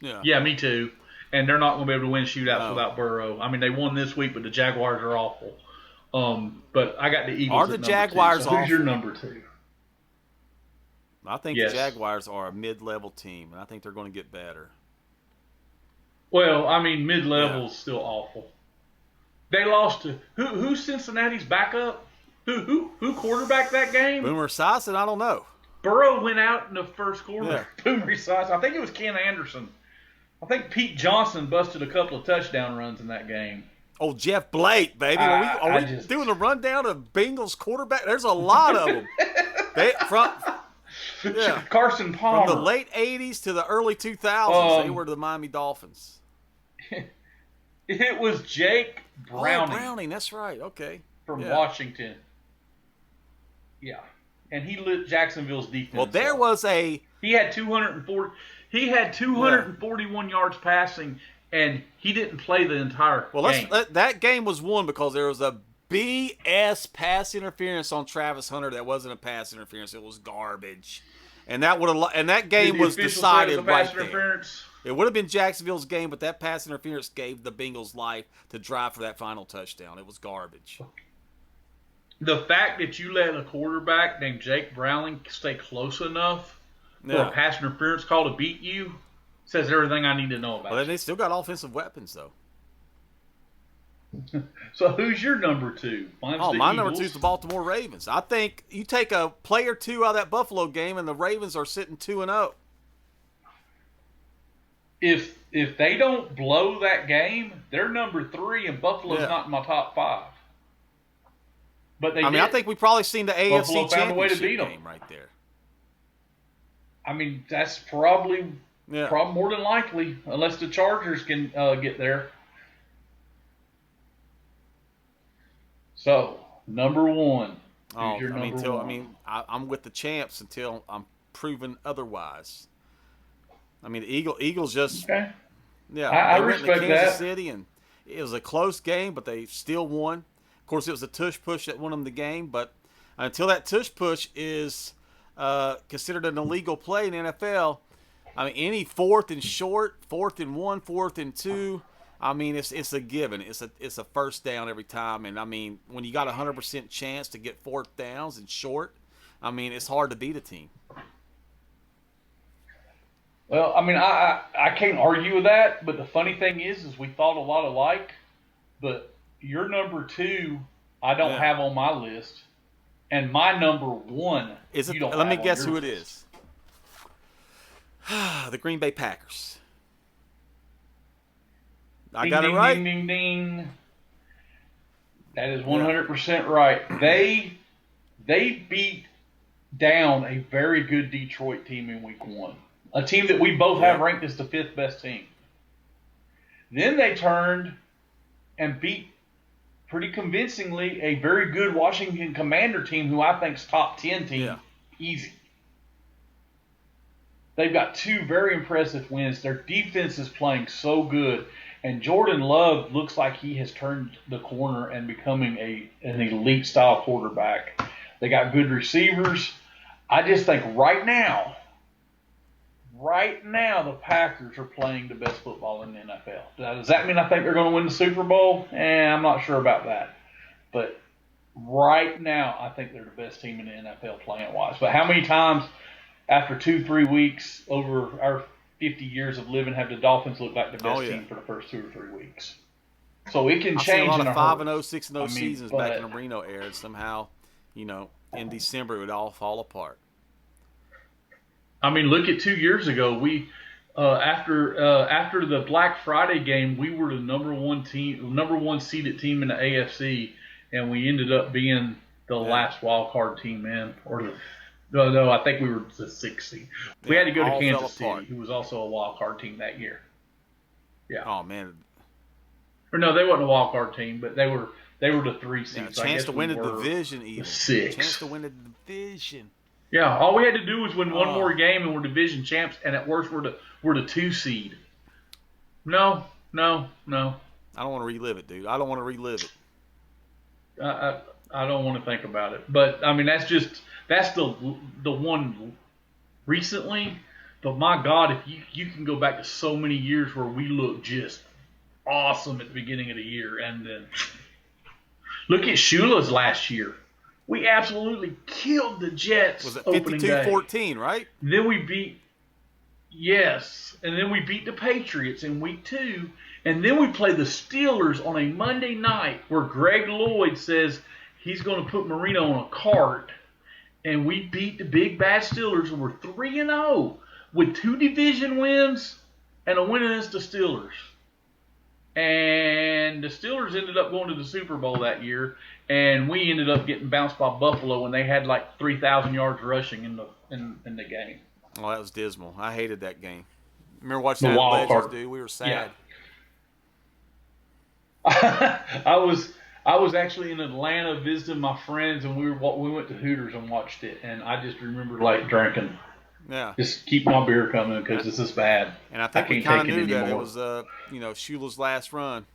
Yeah, me too. And they're not going to be able to win shootouts without Burrow. I mean, they won this week, but the Jaguars are awful. But I got the Eagles. Are at the number Jaguars 2. So who's your awful? number 2? I think Yes. the Jaguars are a mid-level team, and I think they're going to get better. Well, I mean, mid-level Yeah. is still awful. They lost to who's Cincinnati's backup? Who quarterbacked that game? Boomer Esiason, I don't know. Burrow went out in the first quarter. Yeah. Boomer Esiason. I think it was Ken Anderson. I think Pete Johnson busted a couple of touchdown runs in that game. Oh, Jeff Blake, baby. Are we doing a rundown of Bengals quarterback? There's a lot of them. Carson Palmer. From the late 80s to the early 2000s, they were the Miami Dolphins. It was Jake Browning. Oh, Browning, that's right. Okay. From Washington. Yeah. And he lit Jacksonville's defense. Well, there was a... He had 241 yards passing, and he didn't play the entire game. That game was won because there was a BS pass interference on Travis Hunter that wasn't a pass interference. It was garbage. And that game was decided right there. It would have been Jacksonville's game, but that pass interference gave the Bengals life to drive for that final touchdown. It was garbage. The fact that you let a quarterback named Jake Browning stay close enough for a pass interference call to beat you says everything I need to know about But they still got offensive weapons, though. So who's your number 2? My number 2 is the Baltimore Ravens. I think you take a play or two out of that Buffalo game, and the Ravens are sitting 2-0. If they don't blow that game, they're number 3, and Buffalo's not in my top 5. But I think we probably seen the AFC Buffalo found a way to Championship beat them. game right there. I mean, that's probably more than likely, unless the Chargers can get there. So, number 1. Who's your number 1? I'm with the champs until I'm proven otherwise. I mean, the Eagles just I respect Kansas that. City, and it was a close game, but they still won. Of course, it was a tush push that won them the game, but until that tush push is considered an illegal play in the NFL, I mean, any 4th and short, 4th and 1, 4th and 2, I mean, it's a given. It's a first down every time, and I mean, when you got a 100% chance to get 4th downs and short, I mean, it's hard to beat a team. Well, I mean, I can't argue with that, but the funny thing is we thought a lot alike, but your number 2 I don't have on my list, and my number 1 let me guess who it is. The Green Bay Packers. I got it right? Ding, ding, ding. That is 100% right. They beat down a very good Detroit team in week 1. A team that we both have ranked as the 5th best team. Then they turned and beat pretty convincingly a very good Washington Commander team who I think is top 10 team. Yeah. Easy. They've got 2 very impressive wins. Their defense is playing so good. And Jordan Love looks like he has turned the corner and becoming an elite style quarterback. They got good receivers. I just think right now, the Packers are playing the best football in the NFL. Does that mean I think they're going to win the Super Bowl? I'm not sure about that. But right now, I think they're the best team in the NFL playing-wise. But how many times after 2-3 weeks over our 50 years of living have the Dolphins looked like the best team for the first 2 or 3 weeks? So it can change. I've seen in a a lot hurry. of 5-0, 6-0 seasons back in the Reno era. And somehow, in December, it would all fall apart. I mean, look at 2 years ago. We after the Black Friday game, we were the number 1 seeded team in the AFC, and we ended up being the last wild card team in. No, I think we were the 6th seed. We had to go to Kansas City, who was also a wild card team that year. Yeah. Oh man. Or no, they wasn't a wild card team, but they were the 3 seed. Yeah, chance to win the division, even 6. Chance to win the division. Yeah, all we had to do was win one more game, and we're division champs. And at worst, we're the 2 seed. No. I don't want to relive it, dude. I don't want to relive it. I don't want to think about it. But I mean, that's the one recently. But my God, if you can go back to so many years where we looked just awesome at the beginning of the year, and then Look at Shula's last year. We absolutely killed the Jets Was it opening day. 52-14, right? Then we beat, yes, and then we beat the Patriots in week 2. And then we play the Steelers on a Monday night where Greg Lloyd says he's going to put Marino on a cart. And we beat the big bad Steelers, and we're 3-0 with 2 division wins and a win against the Steelers. And the Steelers ended up going to the Super Bowl that year, and we ended up getting bounced by Buffalo when they had like 3,000 yards rushing in the game. Oh, that was dismal. I hated that game. Remember watching that wild Legends, card. dude? We were sad. Yeah. I was actually in Atlanta visiting my friends, and we went to Hooters and watched it, and I just remember like drinking. Yeah. Just keep my beer coming because this is bad. And I think we kind of knew that it was, Shula's last run.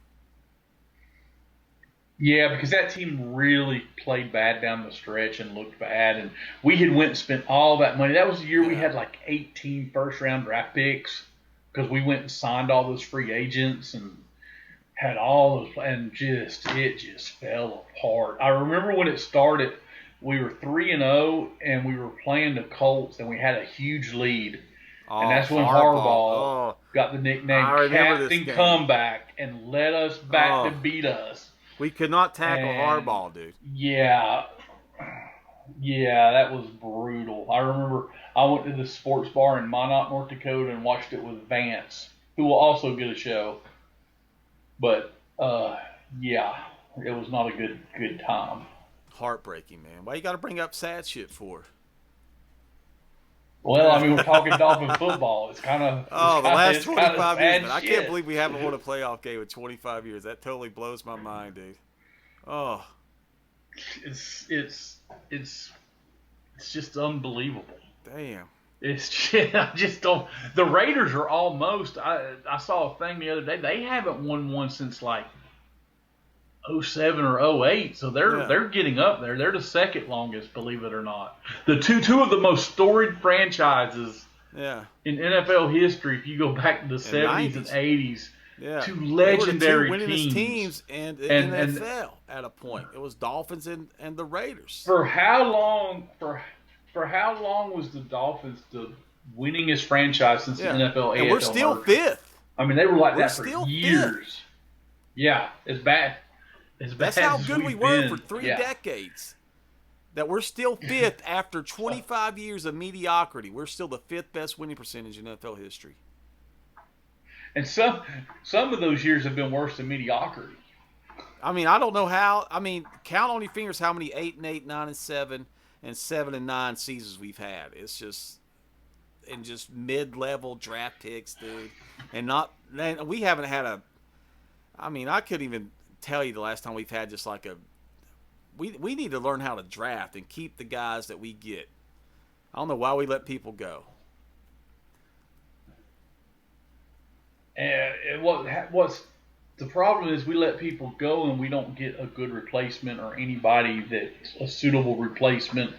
Yeah, because that team really played bad down the stretch and looked bad, and we had went and spent all that money. That was the year we had like 18 first-round draft picks because we went and signed all those free agents and had all those, and it just fell apart. I remember when it started, we were 3-0, and we were playing the Colts, and we had a huge lead. And that's when Harbaugh got the nickname Captain Comeback and led us back to beat us. We could not tackle Harbaugh, dude. Yeah, that was brutal. I remember I went to the sports bar in Minot, North Dakota, and watched it with Vance, who will also get a show. But, it was not a good time. Heartbreaking, man. Why you got to bring up sad shit for? Well, I mean, we're talking Dolphin football. It's kind of the last 25 years, man. I shit. can't believe we haven't won a playoff game in 25 years. That totally blows my mind, dude. Oh, it's just unbelievable. Damn. It's just, I just don't. The Raiders are almost. I saw a thing the other day. They haven't won one since like 07 or 08, so they're getting up there. They're the second longest, believe it or not. The two of the most storied franchises in NFL history, if you go back to the 70s and 80s, two legendary teams and the NFL at a point. It was Dolphins and the Raiders. For how long was the Dolphins the winningest franchise since the NFL? And we're still fifth. I mean, they were like that for years. Fifth. Yeah, it's bad. That's how good we were for 3 decades. That we're still fifth after 25 years of mediocrity. We're still the 5th best winning percentage in NFL history. And some of those years have been worse than mediocrity. I mean, I don't know how. I mean, count on your fingers how many 8-8, 9-7, and 7-9 seasons we've had. It's just mid-level draft picks, dude. And we haven't had a. I mean, I couldn't even tell you the last time we've had just like a. We need to learn how to draft and keep the guys that we get. I don't know why we let people go. And what's the problem is we let people go and we don't get a good replacement or anybody that's a suitable replacement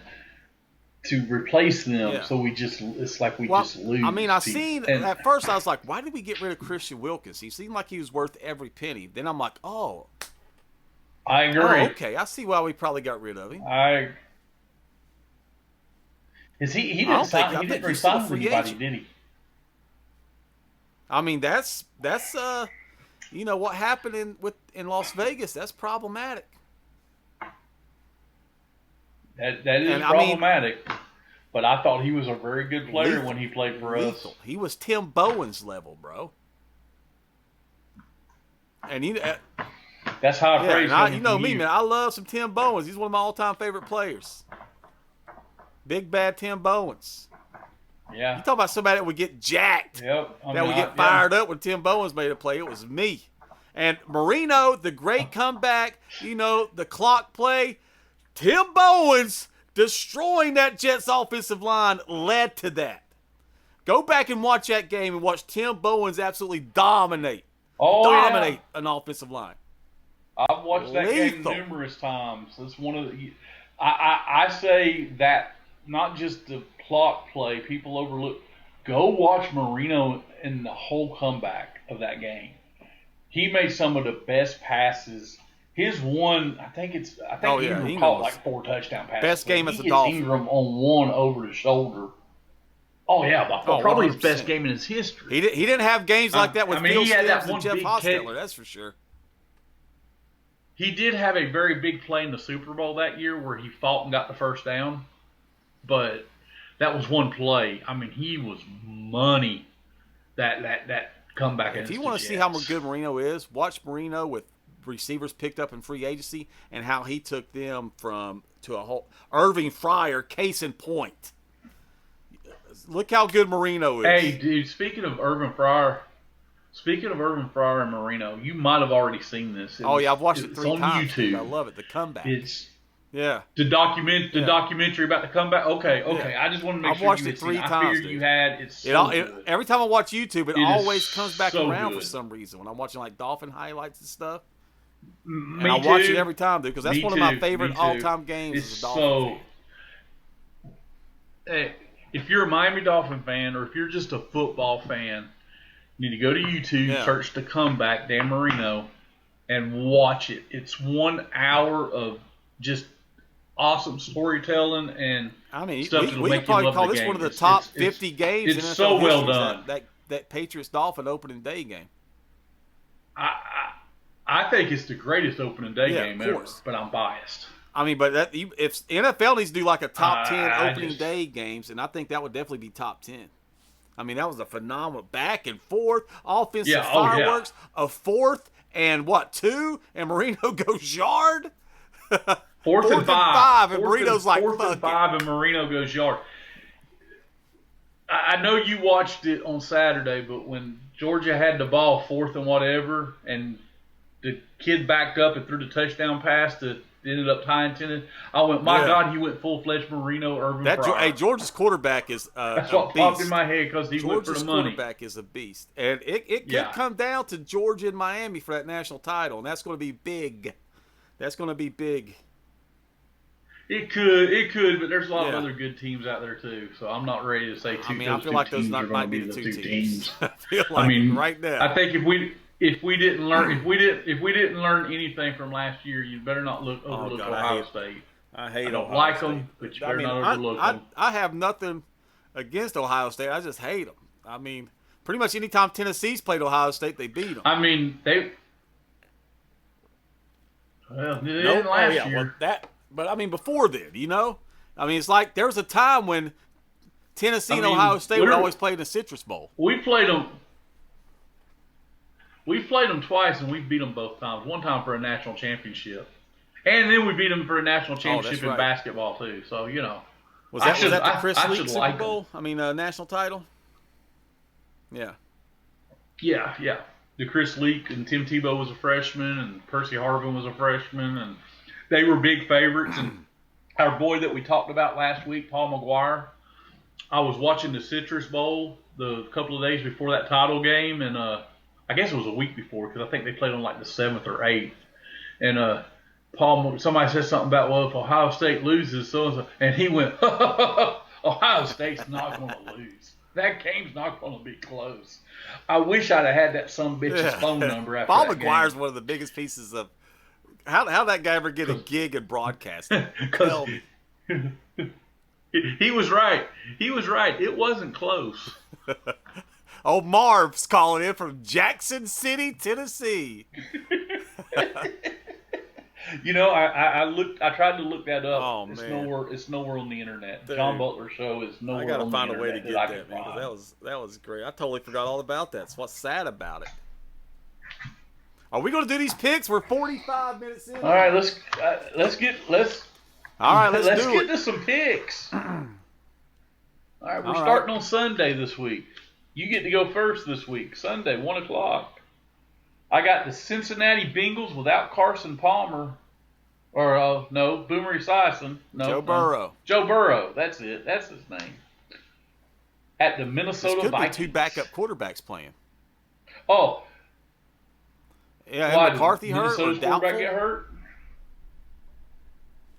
to replace them. Yeah. So it's like we just lose. I mean, at first I was like, why did we get rid of Christian Wilkins? He seemed like he was worth every penny. Then I'm like, I agree. Oh, okay, I see why we probably got rid of him. He didn't resign with anybody, did he? I mean, that's what happened in Las Vegas. That's problematic. That is problematic. But I thought he was a very good player when he played for us. He was Tim Bowen's level, bro. And that's how I phrase him. You know me, man. I love some Tim Bowens. He's one of my all-time favorite players. Big bad Tim Bowens. Yeah. You talk about somebody that would get jacked. Yep. That would get fired up when Tim Bowens made a play. It was me. And Marino, the great comeback, the clock play. Tim Bowens destroying that Jets offensive line led to that. Go back and watch that game and watch Tim Bowens absolutely dominate an offensive line. I've watched that game numerous times. That's one of the. I say that not just the clock play, people overlook. Go watch Marino in the whole comeback of that game. He made some of the best passes his one, I think Ingram caught like 4 touchdown passes. Best game as a Dolphin. Dolphin. Ingram on one over the shoulder. Oh yeah, probably 100%. his best game in his history. He didn't have games like that with Phil he had that Simms and one Jeff big Hostetler, that's for sure. He did have a very big play in the Super Bowl that year where he fought and got the first down, but that was one play. I mean, he was money. That comeback. If you want to see how good Marino is, watch Marino with receivers picked up in free agency and how he took them to a whole Irving Fryer, case in point. Look how good Marino is. Hey, dude, speaking of Irvin Fryer and Marino, you might have already seen this. I've watched it 3 on times. YouTube. Dude, I love it. The comeback. The documentary about the comeback. Okay. Yeah. I just want to make I've sure watched you it 3 times. I figured you had. It's so good. Every time I watch YouTube, it always comes back so around good. for some reason. When I'm watching like Dolphin highlights and stuff, Me I too. watch it every time, dude, because that's Me one of my too. favorite Me too. all-time games It's as a Dolphin fan. Hey, if you're a Miami Dolphin fan or if you're just a football fan, you need to go to YouTube, search the comeback, Dan Marino, and watch it. It's 1 hour of just awesome storytelling and stuff that'll we make could probably you love call the this game. one of the top 50 games in NFL It's so well history, done. That Patriots Dolphin opening day game. I think it's the greatest opening day game ever, but I'm biased. I mean, but if NFL needs to do like a top 10 opening day games, and I think that would definitely be top 10. I mean, that was a phenomenal back and forth, offensive fireworks, a fourth and 2, and Marino goes yard. Fourth and five, and Marino's like, fourth and 5, and Marino goes yard. I know you watched it on Saturday, but when Georgia had the ball 4th and whatever, and the kid backed up and threw the touchdown pass that ended up tying 10, I went, my God, he went full-fledged Marino Irvin Fryer. Hey, Georgia's quarterback is That's what popped in my head because he went for the money. Georgia's quarterback is a beast. And it could come down to Georgia and Miami for that national title, and that's going to be big. That's going to be big. It could, but there's a lot of other good teams out there too. So I'm not ready to say I feel like those might be the two teams. I feel like right now. I think if we didn't learn anything from last year, you better not overlook Ohio State. I hate Ohio Ohio like State. them, but you better not overlook them. I have nothing against Ohio State. I just hate them. I mean, pretty much anytime Tennessee's played Ohio State, they beat them. I mean, they didn't last year. But I mean, before then, I mean, it's like there was a time when Tennessee and Ohio State would always play in the Citrus Bowl. We played them twice, and we beat them both times. One time for a national championship, and then we beat them for a national championship in basketball too. So was that the Chris Leak Super Bowl? I mean, national title. Yeah. Yeah. The Chris Leak and Tim Tebow was a freshman, and Percy Harvin was a freshman, and they were big favorites. And our boy that we talked about last week, Paul McGuire, I was watching the Citrus Bowl the couple of days before that title game, and I guess it was a week before because I think they played on like the 7th or 8th. And somebody said something about, well, if Ohio State loses, so and he went, Ohio State's not going to lose. That game's not going to be close. I wish I'd have had that bitch's phone number after Paul that McGuire's game. one of the biggest pieces of how that guy ever get a gig in broadcasting? Because he was right. He was right. It wasn't close. Oh, Marv's calling in from Jackson City, Tennessee. I tried to look that up. Oh, it's man. It's nowhere on the internet. Dude, John Butler show is nowhere on the internet. I gotta find a way to get that, man. Because That was great. I totally forgot all about that. That's what's sad about it. Are we going to do these picks? We're 45 minutes in. All right, let's get to some picks. All right, we're starting on Sunday this week. You get to go first this week. Sunday, 1:00. I got the Cincinnati Bengals without Carson Palmer, or Boomer Esiason. Joe Burrow. Joe Burrow. That's it. That's his name. At the Minnesota Vikings. Could be 2 backup quarterbacks playing. Oh. Yeah, and McCarthy hurt or Minnesota's doubtful? quarterback get hurt?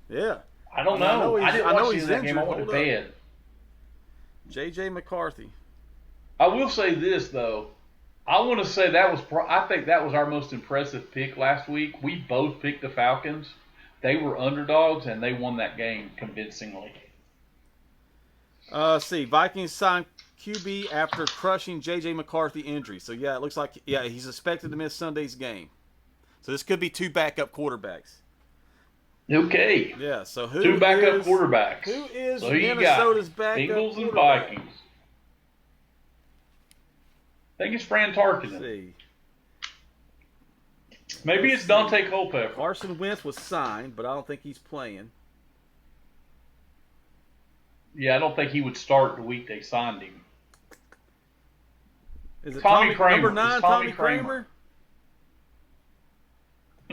Yeah. I don't know. I didn't watch any of that game. I went to bed. J.J. McCarthy. I will say this, though. I want to say that was. I think that was our most impressive pick last week. We both picked the Falcons. They were underdogs, and they won that game convincingly. Let's see. Vikings signed QB after crushing J.J. McCarthy injury. So, yeah, it looks like he's expected to miss Sunday's game. So, this could be 2 backup quarterbacks. Okay. Yeah, so two backup quarterbacks. Who is so Minnesota's backup Bengals and quarterback? Vikings. I think it's Fran Tarkenton. Let's see. Maybe it's Dante Culpepper. Carson Wentz was signed, but I don't think he's playing. Yeah, I don't think he would start the week they signed him. Is it Tommy Kramer? Number 9, Tommy Kramer?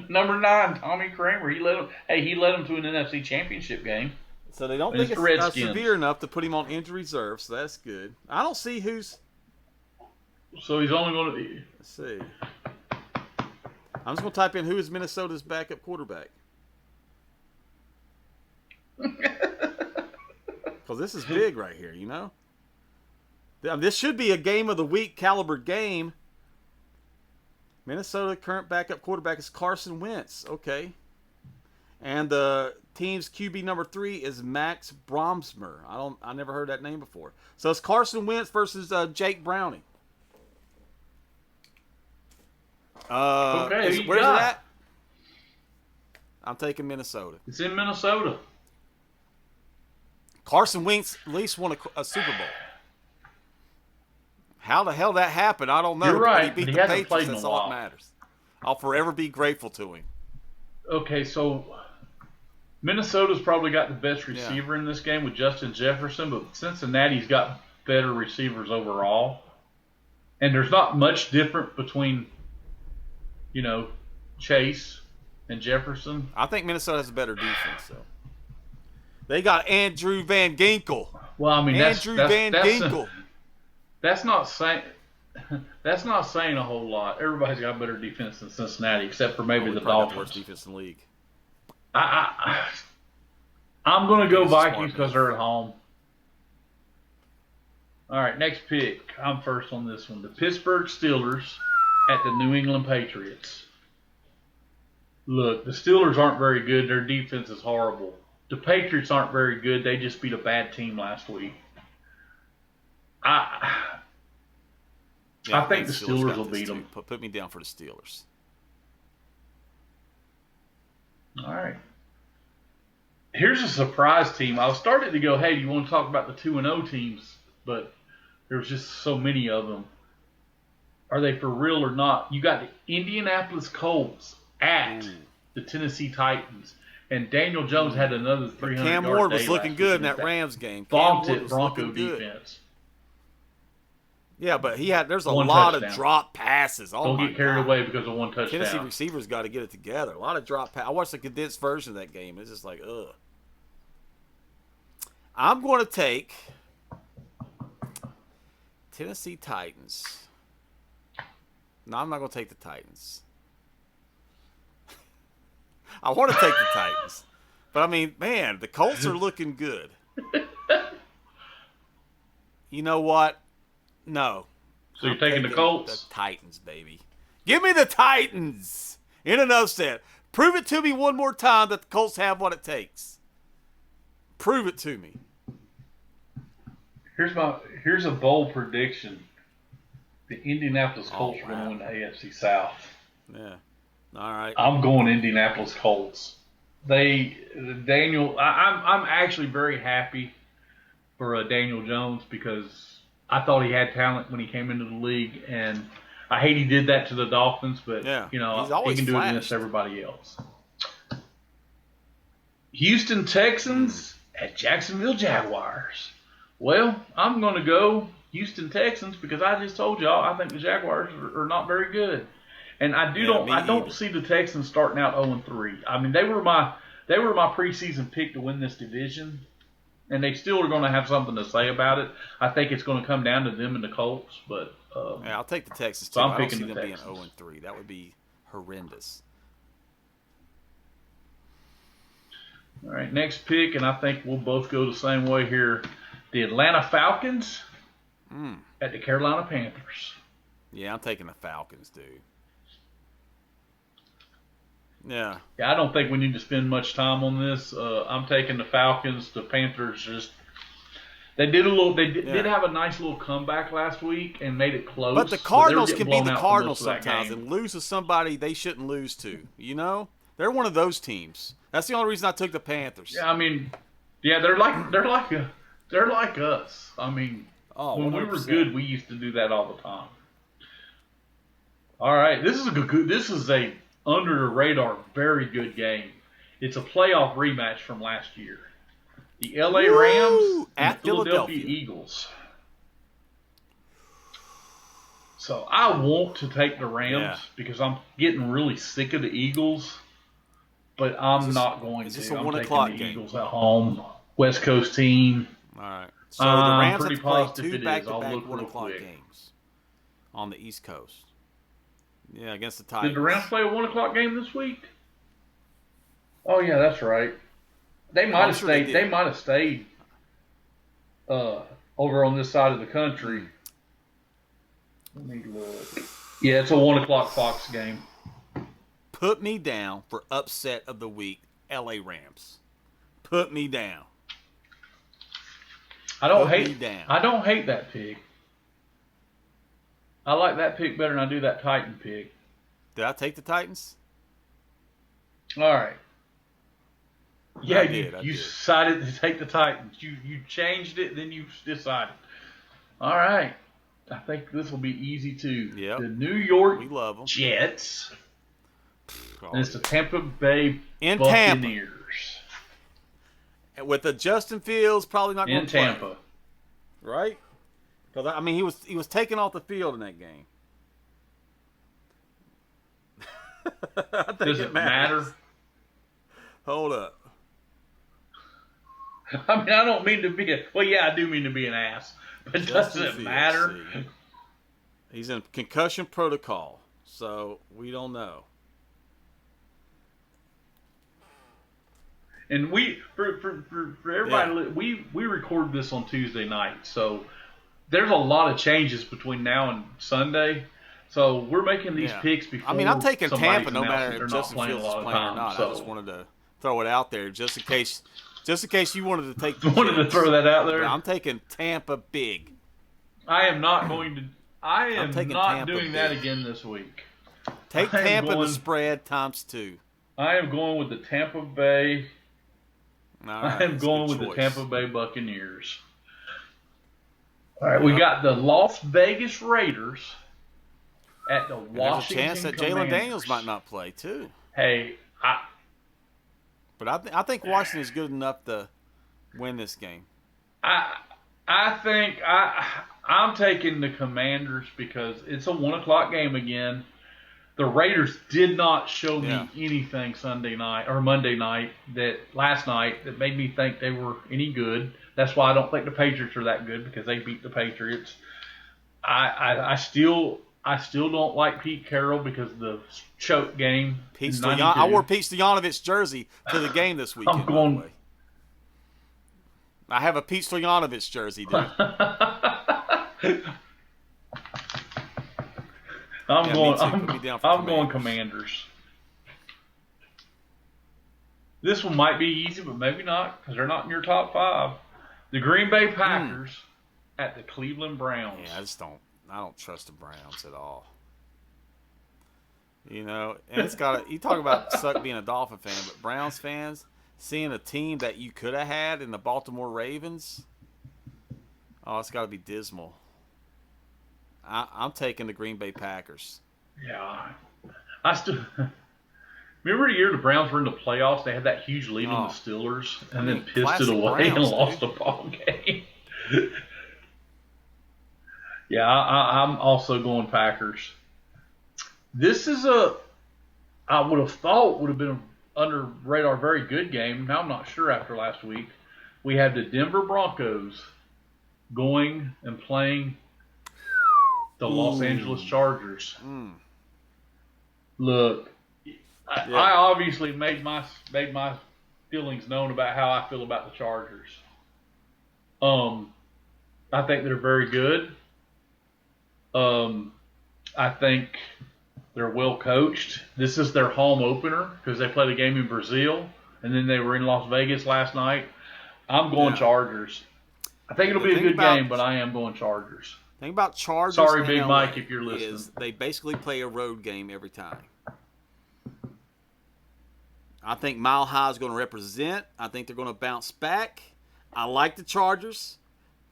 Number 9, Tommy Kramer. He led him to an NFC Championship game. So they don't think it's severe enough to put him on injury reserve, so that's good. I don't see who's... So he's only going to be... Let's see. I'm just going to type in who is Minnesota's backup quarterback. Because this is big right here, you know? This should be a game of the week caliber game. Minnesota current backup quarterback is Carson Wentz. Okay. And the team's QB number 3 is Max Bromsmer. I never heard that name before. So it's Carson Wentz versus Jake Browning. Okay, where's it at? I'm taking Minnesota. It's in Minnesota. Carson Wentz at least won a Super Bowl. How the hell that happened, I don't know. You're right. But he beat the Patriots. That's all that matters. I'll forever be grateful to him. Okay, so Minnesota's probably got the best receiver in this game with Justin Jefferson, but Cincinnati's got better receivers overall. And there's not much different between, Chase and Jefferson. I think Minnesota has a better defense, though. They got Andrew Van Ginkel. Well, I mean, Ginkel. That's not saying a whole lot. Everybody's got better defense than Cincinnati, except for maybe the Dolphins. Worst defense in the league. I'm going to go Vikings because they're at home. All right, next pick. I'm first on this one. The Pittsburgh Steelers at the New England Patriots. Look, the Steelers aren't very good. Their defense is horrible. The Patriots aren't very good. They just beat a bad team last week. I think the Steelers will beat them. Put me down for the Steelers. All right. Here's a surprise team. I was starting to go, hey, you want to talk about the 2-0 teams? But there's just so many of them. Are they for real or not? You got the Indianapolis Colts at the Tennessee Titans. And Daniel Jones had another 300 Cam Ward was looking good in that Rams game. Vaunted Bronco defense. Yeah, but there's a lot of drop passes. Don't get carried away because of one touchdown. Tennessee receivers got to get it together. A lot of drop passes. I watched the condensed version of that game. It's just like, ugh. I'm going to take Tennessee Titans. No, I'm not going to take the Titans. I want to take the Titans. But, I mean, man, the Colts are looking good. You know what? No. So you're taking the Colts? The Titans, baby. Give me the Titans. In enough said. Prove it to me one more time that the Colts have what it takes. Prove it to me. Here's a bold prediction. The Indianapolis Colts are going to win the AFC South. Yeah. All right. I'm going Indianapolis Colts. I'm actually very happy for Daniel Jones because I thought he had talent when he came into the league, and I hate he did that to the Dolphins, but he can do it against everybody else. Houston Texans at Jacksonville Jaguars. Well, I'm going to go Houston Texans because I just told y'all I think the Jaguars are not very good. And I don't see the Texans starting out 0-3. I mean, they were my preseason pick to win this division, and they still are going to have something to say about it. I think it's going to come down to them and the Colts, but I'll take the Texans too. So I don't see them being 0-3. That would be horrendous. All right, next pick, and I think we'll both go the same way here. The Atlanta Falcons at the Carolina Panthers. Yeah, I'm taking the Falcons, dude. Yeah. Yeah, I don't think we need to spend much time on this. I'm taking the Falcons. The Panthers just they did have a nice little comeback last week and made it close. But the Cardinals but can be the Cardinals sometimes and lose to somebody they shouldn't lose to. You know, they're one of those teams. That's the only reason I took the Panthers. Yeah, I mean, yeah, they're like us. I mean, when 100%. we were good, we used to do that all the time. All right, this is a under the radar, very good game. It's a playoff rematch from last year. The LA Rams and the Philadelphia Eagles. So I want to take the Rams because I'm getting really sick of the Eagles, but I'm not going to. Is this a I'm 1 taking o'clock the game? Eagles at home, West Coast team. All right. So the Rams have pretty to play positive 2 it is. I'll back-to-back look 1 real o'clock quick. games on the East Coast. Yeah, against the Titans. Did the Rams play a 1 o'clock game this week? Oh yeah, that's right. They might have stayed. They might have stayed over on this side of the country. Let me look. Yeah, it's a 1 o'clock Fox game. Put me down for upset of the week, LA Rams. Put me down. I don't hate that pick. I like that pick better than I do that Titan pick. Did I take the Titans? All right. Yeah, you decided to take the Titans. You changed it, then you decided. All right. I think this will be easy too. Yep. The New York we love them. Jets. And it's the yeah. Tampa Bay In Buccaneers. And with the Justin Fields probably not going In to play. Tampa. Right? Because I mean, he was taken off the field in that game. Does it matter? Hold up. I mean, I don't mean to be I do mean to be an ass, but does it matter? He's in concussion protocol, so we don't know. And for everybody, we record this on Tuesday night, so there's a lot of changes between now and Sunday. So we're making these picks before. I mean, I'm taking Tampa no matter if if Justin Fields is playing or not. So. I just wanted to throw it out there just in case you wanted to take. Wanted to throw that out there. But I'm taking Tampa big. I am not going to. I am not Tampa doing big. that again this week. Take Tampa the spread ×2. I am going with the Tampa Bay. Right, I am going with choice. the Tampa Bay Buccaneers. All right, we got the Las Vegas Raiders at the Washington There's a chance that Commanders. Jalen Daniels might not play too. Hey, But I think Washington is good enough to win this game. I think I'm taking the Commanders because it's a 1 o'clock game again. The Raiders did not show me anything Sunday night or Monday night last night that made me think they were any good. That's why I don't think the Patriots are that good because they beat the Patriots. I still don't like Pete Carroll because of the choke game. I wore Pete Stoyanovich jersey to the game this weekend. I'm going. By the way. I have a Pete Stoyanovich jersey, dude. I'm going Commanders. This one might be easy, but maybe not because they're not in your top 5. The Green Bay Packers at the Cleveland Browns. Yeah, I don't trust the Browns at all. You know, and it's got you talk about suck being a Dolphin fan, but Browns fans seeing a team that you could have had in the Baltimore Ravens. Oh, it's got to be dismal. I'm taking the Green Bay Packers. Yeah, I still remember the year the Browns were in the playoffs. They had that huge lead on the Steelers, and then pissed it away and lost a ball game. Yeah, I'm also going Packers. This is I would have thought would have been under radar very good game. Now I'm not sure after last week. We have the Denver Broncos going and playing the Los Angeles Chargers. Look, I obviously made my feelings known about how I feel about the Chargers. I think they're very good. I think they're well coached. This is their home opener because they played a game in Brazil, and then they were in Las Vegas last night. I'm going Chargers. I think it'll be a good game, but I am going Chargers. The thing about Chargers Sorry, and Big LA Mike, if you're listening. is they basically play a road game every time. I think Mile High is going to represent. I think they're going to bounce back. I like the Chargers,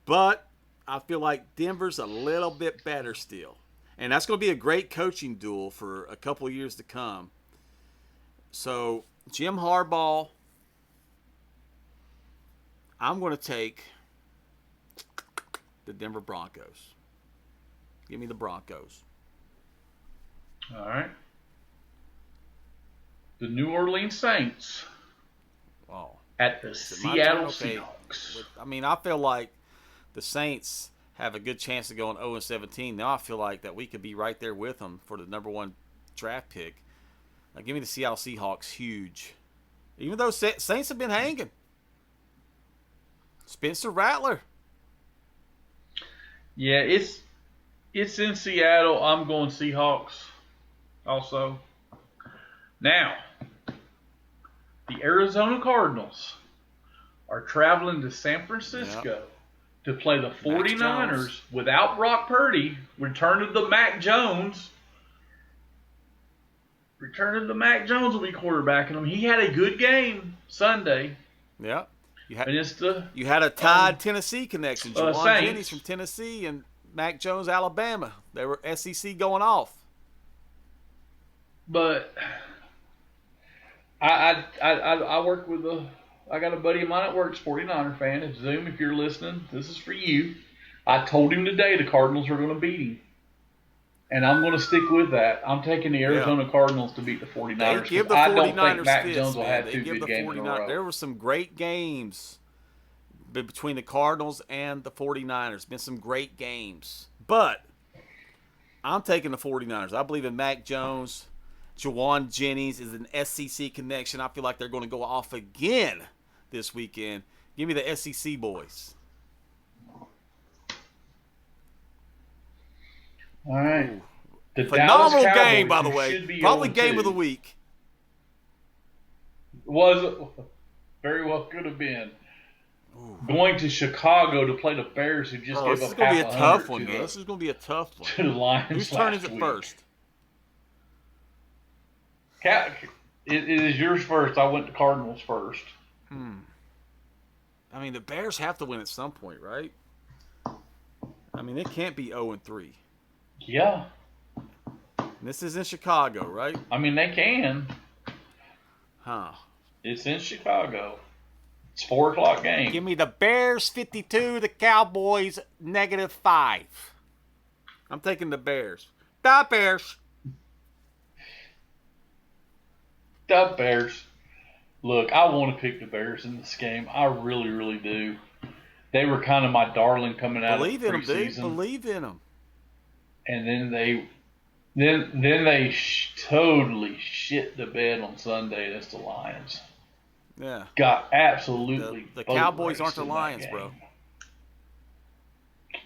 but I feel like Denver's a little bit better still. And that's going to be a great coaching duel for a couple of years to come. So, Jim Harbaugh, I'm going to take the Denver Broncos. Give me the Broncos. All right. The New Orleans Saints at the Seattle Seahawks. I mean, I feel like the Saints have a good chance of going 0-17. Now I feel like that we could be right there with them for the number one draft pick. Now, give me the Seattle Seahawks, huge. Even though Saints have been hanging. Spencer Rattler. Yeah, it's in Seattle. I'm going Seahawks also. Now, the Arizona Cardinals are traveling to San Francisco to play the 49ers without Brock Purdy. Return of the Mac Jones. Return of the Mac Jones will be quarterbacking them. He had a good game Sunday. Yeah. You had a tied Tennessee connection. Juwan Jennings from Tennessee and Mac Jones, Alabama. They were SEC going off. But I work with I got a buddy of mine at work, 49er fan. It's Zoom, if you're listening, this is for you. I told him today the Cardinals are going to beat him. And I'm going to stick with that. I'm taking the Arizona Cardinals to beat the 49ers. Give the 49ers I don't think Mac Jones will have two good games in a row. There were some great games between the Cardinals and the 49ers. Been some great games. But I'm taking the 49ers. I believe in Mac Jones. Juwan Jennings is an SEC connection. I feel like they're going to go off again this weekend. Give me the SEC boys. All right. The phenomenal game, by the way. Probably game of the week. Very well could have been. Ooh. Going to Chicago to play the Bears, who just gave up half a hundred. This is going to be a tough one. This is going to be a tough one. To the Lions. Whose turn is it first? It is yours first. I went to Cardinals first. I mean, the Bears have to win at some point, right? I mean, it can't be 0-3. Yeah. And this is in Chicago, right? I mean, they can. Huh. It's in Chicago. It's 4 o'clock game. Give me the Bears 52, the Cowboys -5. I'm taking the Bears. The Bears. The Bears. Look, I want to pick the Bears in this game. I really, really do. They were kind of my darling coming out of the preseason. Believe in them, dude. Believe in them. And then they totally shit the bed on Sunday against the Lions. Yeah. Got absolutely. The Cowboys aren't the Lions, bro.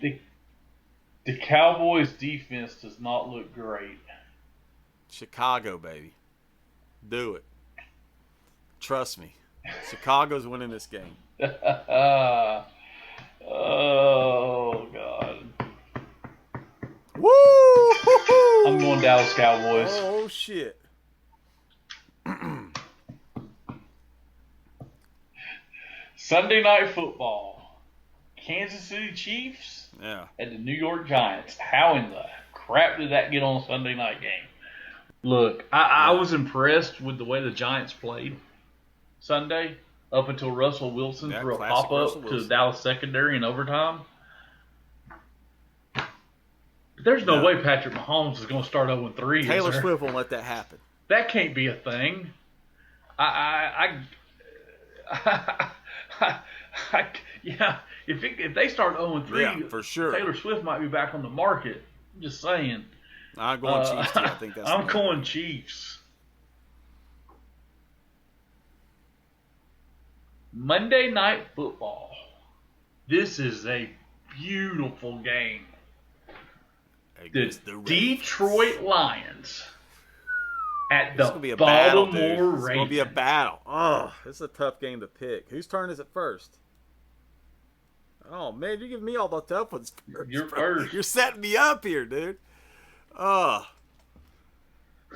The Cowboys' defense does not look great. Chicago, baby. Do it. Trust me. Chicago's winning this game. Oh, God. Woo! I'm going Dallas Cowboys. Oh, shit. Sunday Night Football. Kansas City Chiefs at the New York Giants. How in the crap did that get on a Sunday night game? Look, I was impressed with the way the Giants played Sunday up until Russell Wilson threw a pop-up to the Dallas secondary in overtime. But there's no way Patrick Mahomes is going to start 0-3. Taylor Swift won't let that happen. That can't be a thing. Yeah, if they start 0-3, for sure. Taylor Swift might be back on the market. I'm just saying. I'm going Chiefs too. I think that's. I'm going Chiefs. Monday Night Football. This is a beautiful game. against the Ravens. Detroit Lions at It's the gonna be a Baltimore battle, dude. Ravens. It's gonna be a battle. Oh, it's a tough game to pick. Whose turn is it first? Oh man, you're giving me all the tough ones first. You're bro. first. You're setting me up here, dude.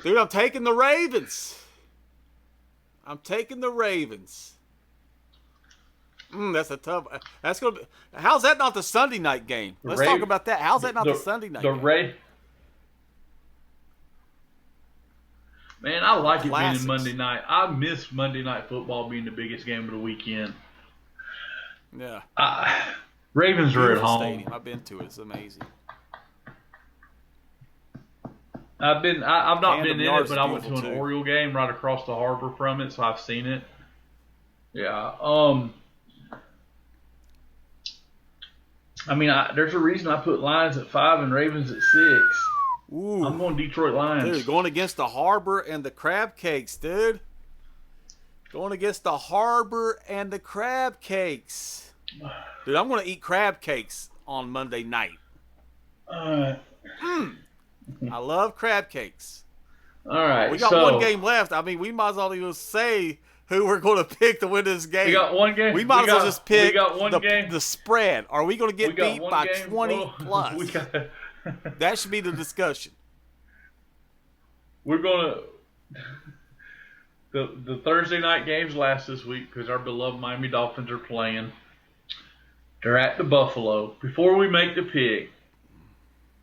Dude, I'm taking the Ravens. That's a tough. That's gonna be. How's that not the Sunday night game? Let's talk about that. How's that not the Sunday night game? Man, I like it being Classics. in Monday night. I miss Monday Night Football being the biggest game of the weekend. Yeah. Ravens are at Beautiful home. stadium. I've been to it. It's amazing. I've not been in Yard's it, but I went to an beautiful, too. Oriole game right across the harbor from it, so I've seen it. Yeah. I mean, there's a reason I put Lions at 5 and Ravens at 6. Ooh. I'm going Detroit Lions. Dude, going against the Harbor and the Crab Cakes, dude. Going against the Harbor and the Crab Cakes. Dude, I'm going to eat crab cakes on Monday night. I love crab cakes. All right. We got one game left. I mean, we might as well even say who we're going to pick to win this game. We got one game. We might as well just pick game. the spread. Are we going to get beat by game. 20 plus? That should be the discussion. We're going to... The Thursday night games last this week because our beloved Miami Dolphins are playing. They're at the Buffalo. Before we make the pick,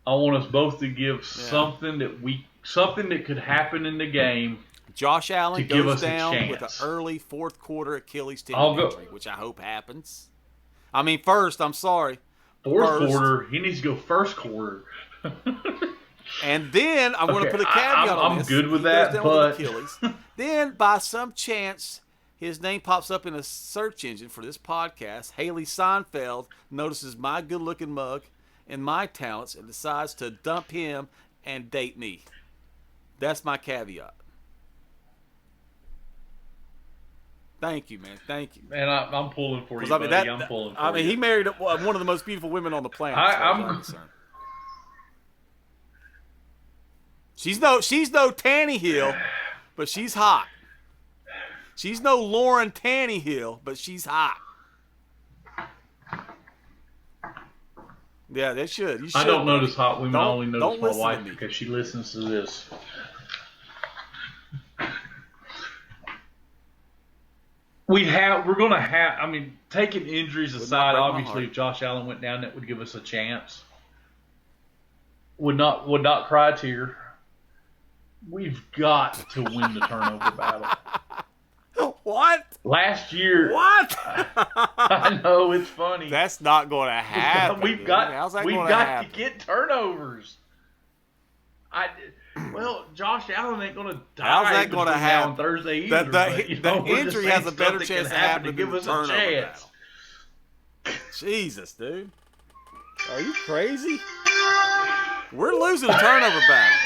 I want us both to give something that could happen in the game. Josh Allen goes down with an early fourth quarter Achilles tendon injury, which I hope happens. I mean, first, I'm sorry. Fourth quarter, he needs to go first quarter. And then I'm going to put a caveat on this. I'm good with that, but Achilles. Then, by some chance, his name pops up in a search engine for this podcast. Haley Seinfeld notices my good-looking mug and my talents and decides to dump him and date me. That's my caveat. Thank you, man. Thank you. Man, I'm pulling for you, buddy. I'm pulling for you. I mean, he married one of the most beautiful women on the planet. I'm concerned. She's no Tannehill, but she's hot. She's no Lauren Tannehill, but she's hot. Yeah, they should. You should. I don't notice hot women. I only notice my wife because she listens to this. We're going to have, I mean, taking injuries aside, obviously if Josh Allen went down, that would give us a chance. Would not cry a tear. We've got to win the turnover battle. What? Last year. What? I know, it's funny. That's not going to happen. We've got to get turnovers. Well, Josh Allen ain't going to die. How's that going to happen on Thursday either? The injury has a better chance to happen to give us a chance. Jesus, dude. Are you crazy? We're losing a turnover battle.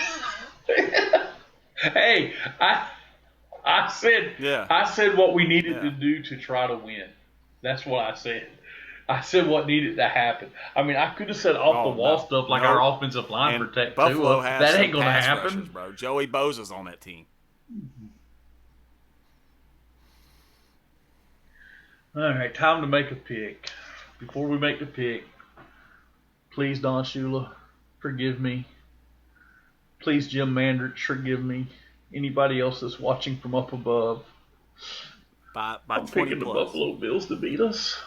Hey, I said what we needed to do to try to win. That's what I said. I said what needed to happen. I mean, I could have said off-the-wall stuff like our offensive line protect Buffalo has that ain't going to happen. Rushers, bro. Joey Bosa's on that team. All right, time to make a pick. Before we make the pick, please, Don Shula, forgive me. Please, Jim Mandrich, forgive me. Anybody else that's watching from up above. By I'm 20 picking plus. the Buffalo Bills to beat us.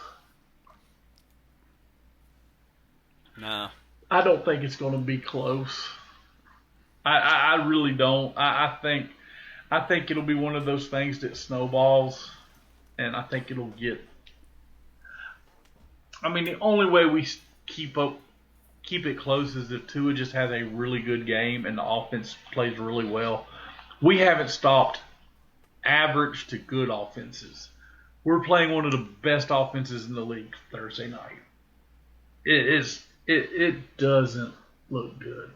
No. I don't think it's going to be close. I really don't. I think it'll be one of those things that snowballs, and I think it'll get. I mean, the only way we keep it close is if Tua just has a really good game and the offense plays really well. We haven't stopped average to good offenses. We're playing one of the best offenses in the league Thursday night. It doesn't look good.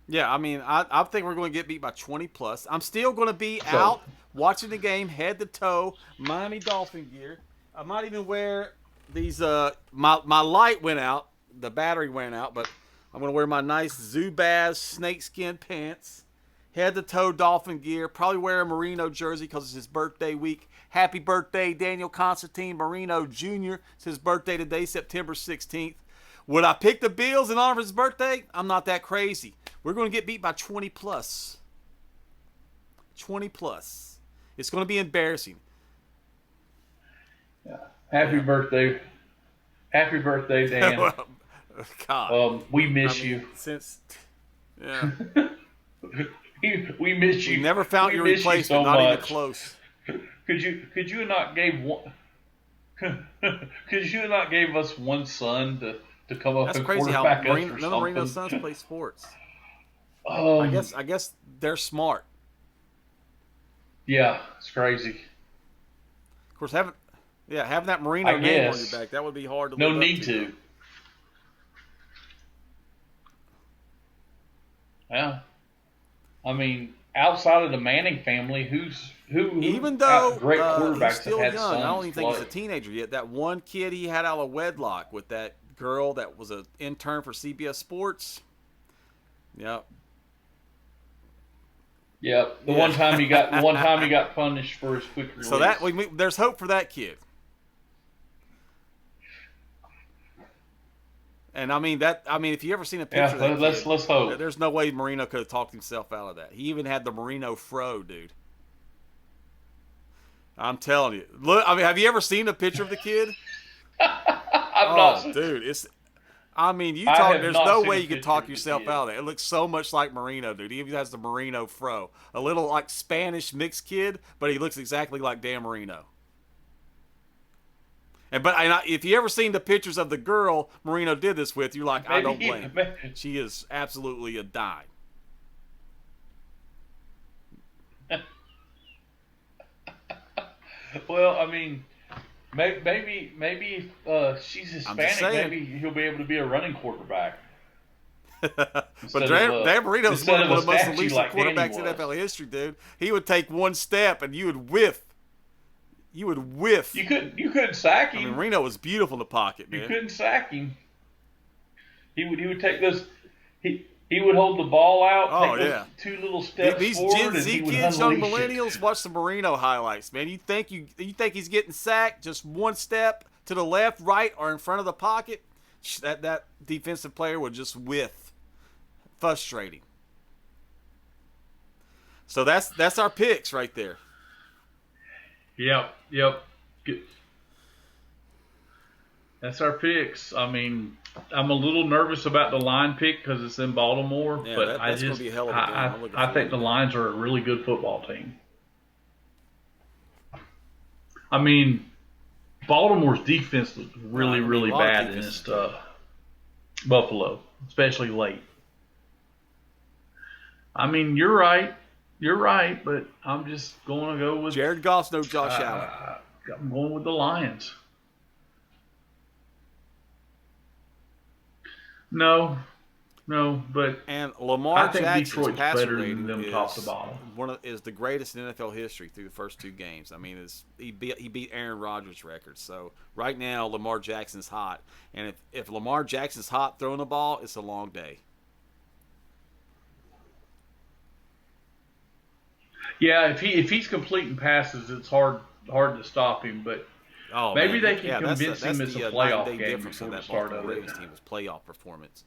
Yeah, I mean, I think we're going to get beat by 20 plus. I'm still going to be out watching the game head to toe, Miami Dolphin gear. I might even wear these. My light went out, the battery went out, but I'm going to wear my nice Zubaz snakeskin pants, head to toe Dolphin gear, probably wear a Marino jersey because it's his birthday week. Happy birthday, Daniel Constantine Marino Jr. It's his birthday today, September 16th. Would I pick the Bills in honor of his birthday? I'm not that crazy. We're going to get beat by 20 plus. 20 plus. It's going to be embarrassing. Yeah. Happy birthday. Happy birthday, Dan. God. We miss you. Yeah. We miss you. We never found your replacement, so not much. even close. Could you not give one? Could you not give us one son to come up That's and crazy how quarterback us or none of something? Marino's sons play sports. I I guess they're smart. Yeah, it's crazy. Of course, having that Marino name on your back, that would be hard to No live up need to. to. Yeah. I mean, outside of the Manning family, who Even though great he's quarterbacks still have had young, I don't even think he's a play? teenager yet. That one kid he had out of wedlock with that girl that was an intern for CBS Sports. Yep. Yep. The one time he got punished for his quick release. So there's hope for that kid. And if you ever seen a picture of that kid, let's hope. there's no way Marino could have talked himself out of that. He even had the Marino fro, dude. I'm telling you. Look, have you ever seen a picture of the kid? Dude, there's no way you could talk yourself out of that. It looks so much like Marino, dude. He even has the Marino fro. A little like Spanish mixed kid, but he looks exactly like Dan Marino. If you ever seen the pictures of the girl Marino did this with, you're like, I don't blame her. She is absolutely a dime. Well, I mean, maybe if she's Hispanic, maybe he'll be able to be a running quarterback. But Dan Marino's one of the most elusive quarterbacks in NFL history, dude. He would take one step and you would whiff. You couldn't sack him. I mean, Marino was beautiful in the pocket, man. You couldn't sack him. He would take those. He would hold the ball out. Take those two little steps These forward, Gen Z kids, young millennials, watch the Marino highlights, man. You think he's getting sacked just one step to the left, right, or in front of the pocket? That defensive player would just whiff. Frustrating. So that's our picks right there. Yep. Good. That's our picks. I mean, I'm a little nervous about the line pick because it's in Baltimore, but that's going to be a hell of a game. I think the Lions are a really good football team. I mean, Baltimore's defense was really bad against Buffalo, especially late. I mean, you're right, but I'm just going to go with Jared Goff's no Josh Allen. I'm going with the Lions. No, but and Lamar Jackson's Detroit's passer rating than them top to bottom. Is the greatest in NFL history through the first two games. I mean, he beat Aaron Rodgers' record. So right now, Lamar Jackson's hot, and if Lamar Jackson's hot throwing the ball, it's a long day. Yeah, if he's completing passes, it's hard to stop him. But maybe they can convince him it's a playoff game before the start of it. Ravens team's playoff performance.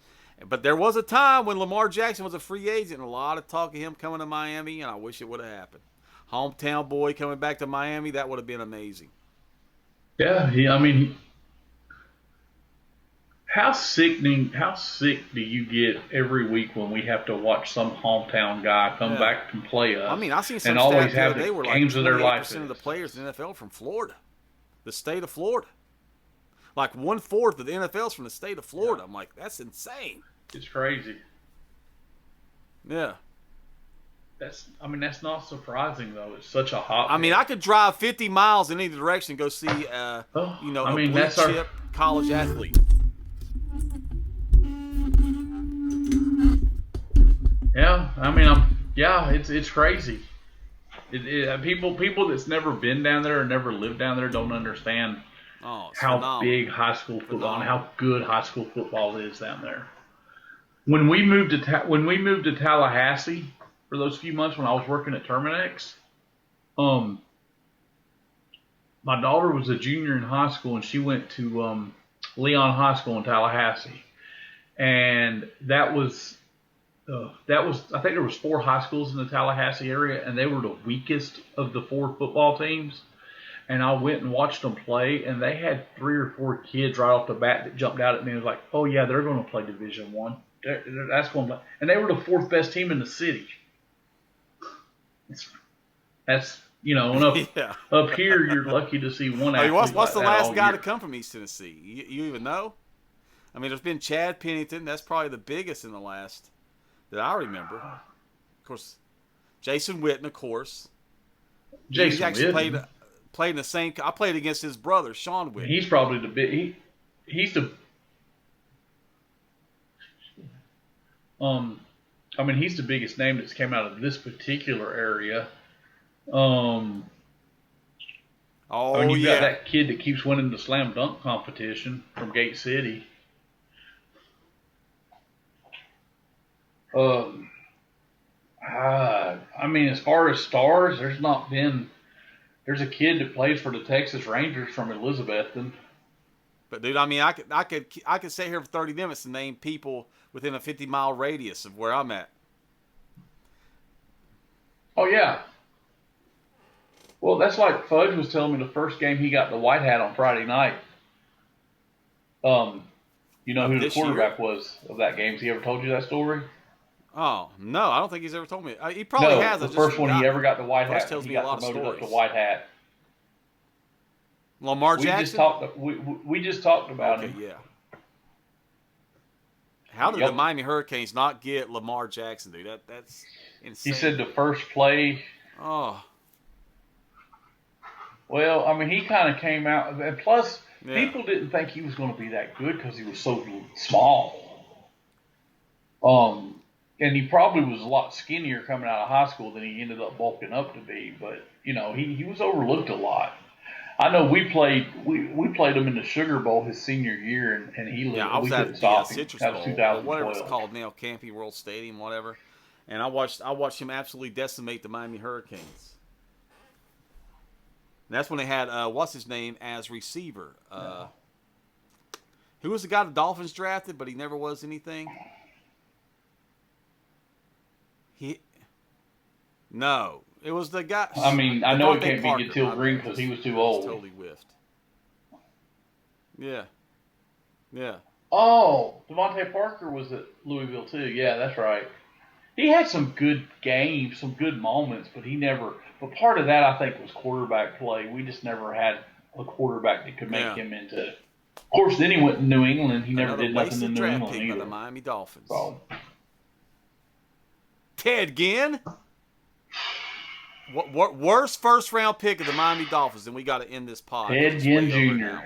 But there was a time when Lamar Jackson was a free agent, and a lot of talk of him coming to Miami, and I wish it would have happened. Hometown boy coming back to Miami, that would have been amazing. Yeah, I mean, how sick do you get every week when we have to watch some hometown guy come back and play us? I mean, I seen some and stats always the have other day where like 28% of the players in the NFL from Florida, the state of Florida. Like 1/4 of the NFL's from the state of Florida. I'm like, that's insane. It's crazy. Yeah. That's not surprising though. It's such a hot. I mean, I could drive 50 miles in either direction and go see, a blue chip college athlete. Yeah, I mean, it's crazy. People that's never been down there or never lived down there don't understand how big high school football and how good high school football is down there. when we moved to Tallahassee for those few months when I was working at Terminex, um, my daughter was a junior in high school and she went to Leon High School in Tallahassee, and that was I think there was 4 high schools in the Tallahassee area, and they were the weakest of the 4 football teams. And I went and watched them play, and they had 3 or 4 kids right off the bat that jumped out at me and was like, "Oh yeah, they're going to play Division One. That's going to," and they were the 4th best team in the city. That's and Yeah. up here you're lucky to see one I mean, athlete what's the like that last all guy year. to come from East Tennessee? You even know? I mean, there's been Chad Pennington. That's probably the biggest in the last that I remember. Of course, Jason Witten, of course. He Jason actually Witten, played in the same. I played against his brother, Sean Witten. he's probably the big. He's the. I mean, he's the biggest name that's came out of this particular area. I mean, Oh you've got yeah. that kid that keeps winning the slam dunk competition from Gate City. I mean, as far as stars, there's not been. There's a kid that plays for the Texas Rangers from Elizabethton. But dude, I mean, I could sit here for 30 minutes and name people within a 50-mile radius of where I'm at. Oh yeah. Well, that's like Fudge was telling me the first game he got the white hat on Friday night. You know who the quarterback was of that game? Has he ever told you that story? Oh no, I don't think he's ever told me. He probably No, has. the first one he ever got the white Fudge hat. tells He me a got lot of promoted up to stories. white hat. Lamar We Jackson. just talked. We just talked about Okay, him. yeah. How did Yep. the Miami Hurricanes not get Lamar Jackson, dude? That's insane. He said the first play. Oh, Well, I mean, he kind of came out, and plus, yeah. people didn't think he was going to be that good because he was so small. And he probably was a lot skinnier coming out of high school than he ended up bulking up to be. But he was overlooked a lot. I know we played him in the Sugar Bowl his senior year, and I we was couldn't at the stop him. Citrus That was Bowl, or whatever it's 2012. called now, Camping World Stadium, whatever. And I watched him absolutely decimate the Miami Hurricanes. And that's when they had what's his name as receiver. Who was the guy the Dolphins drafted, but he never was anything? No, it was the guy. I mean, I know it Devontae can't Parker, be Gatil my Green bad. because he was too Just old. totally whiffed. Yeah. Oh, Devontae Parker was at Louisville too. Yeah, that's right. He had some good games, some good moments, but he never. But part of that, I think, was quarterback play. We just never had a quarterback that could make him into. Of course, then he went to New England. He never did nothing in New draft England pick by either. the Miami Dolphins. So, Ted Ginn. What worst first round pick of the Miami Dolphins? And we got to end this pod. Ted Ginn Jr.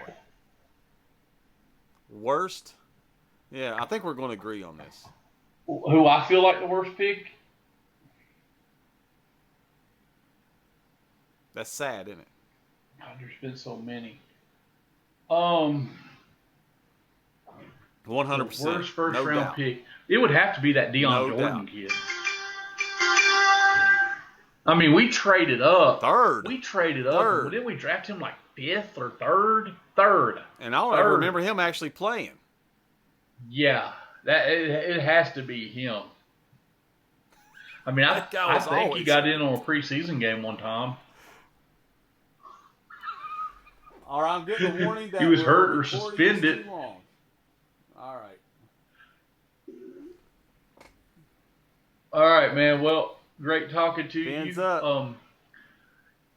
Worst? Yeah, I think we're going to agree on this. Who I feel like the worst pick? That's sad, isn't it? God, there's been so many. 100%. Worst first no round doubt. pick. It would have to be that Deion No Jordan doubt. kid. I mean, we traded up. Third. We traded up. Third. Didn't we draft him like 5th or 3rd? 3rd. And I don't ever remember him actually playing. Yeah, it has to be him. I mean, I That guy was think he always- got in on a preseason game one time. All right, I'm getting a warning that He was we're hurt or recording this suspended. too long. All right. All right, man. Well, great talking to Fins you. up.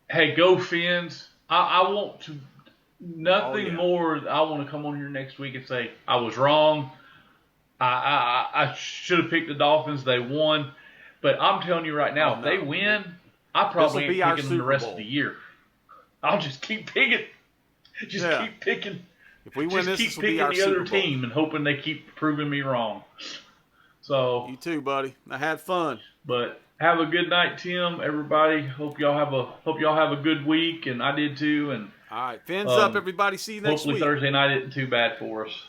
Hey, go Fins. I want to nothing Oh, yeah. more. I want to come on here next week and say I was wrong. I should have picked the Dolphins. They won, but I'm telling you right now, Oh, if they no. win, I probably This'll be ain't our picking them the Super rest Bowl. of the year. I'll just keep picking. Just Yeah. keep picking. If we win Just this, keep this will be picking our the Super other Bowl. team and hoping they keep proving me wrong. So, You too, buddy. I had fun. but have a good night, Tim. Everybody, hope y'all have a good week, and I did too. And All right, fins up, everybody. See you next hopefully week. Thursday night isn't too bad for us.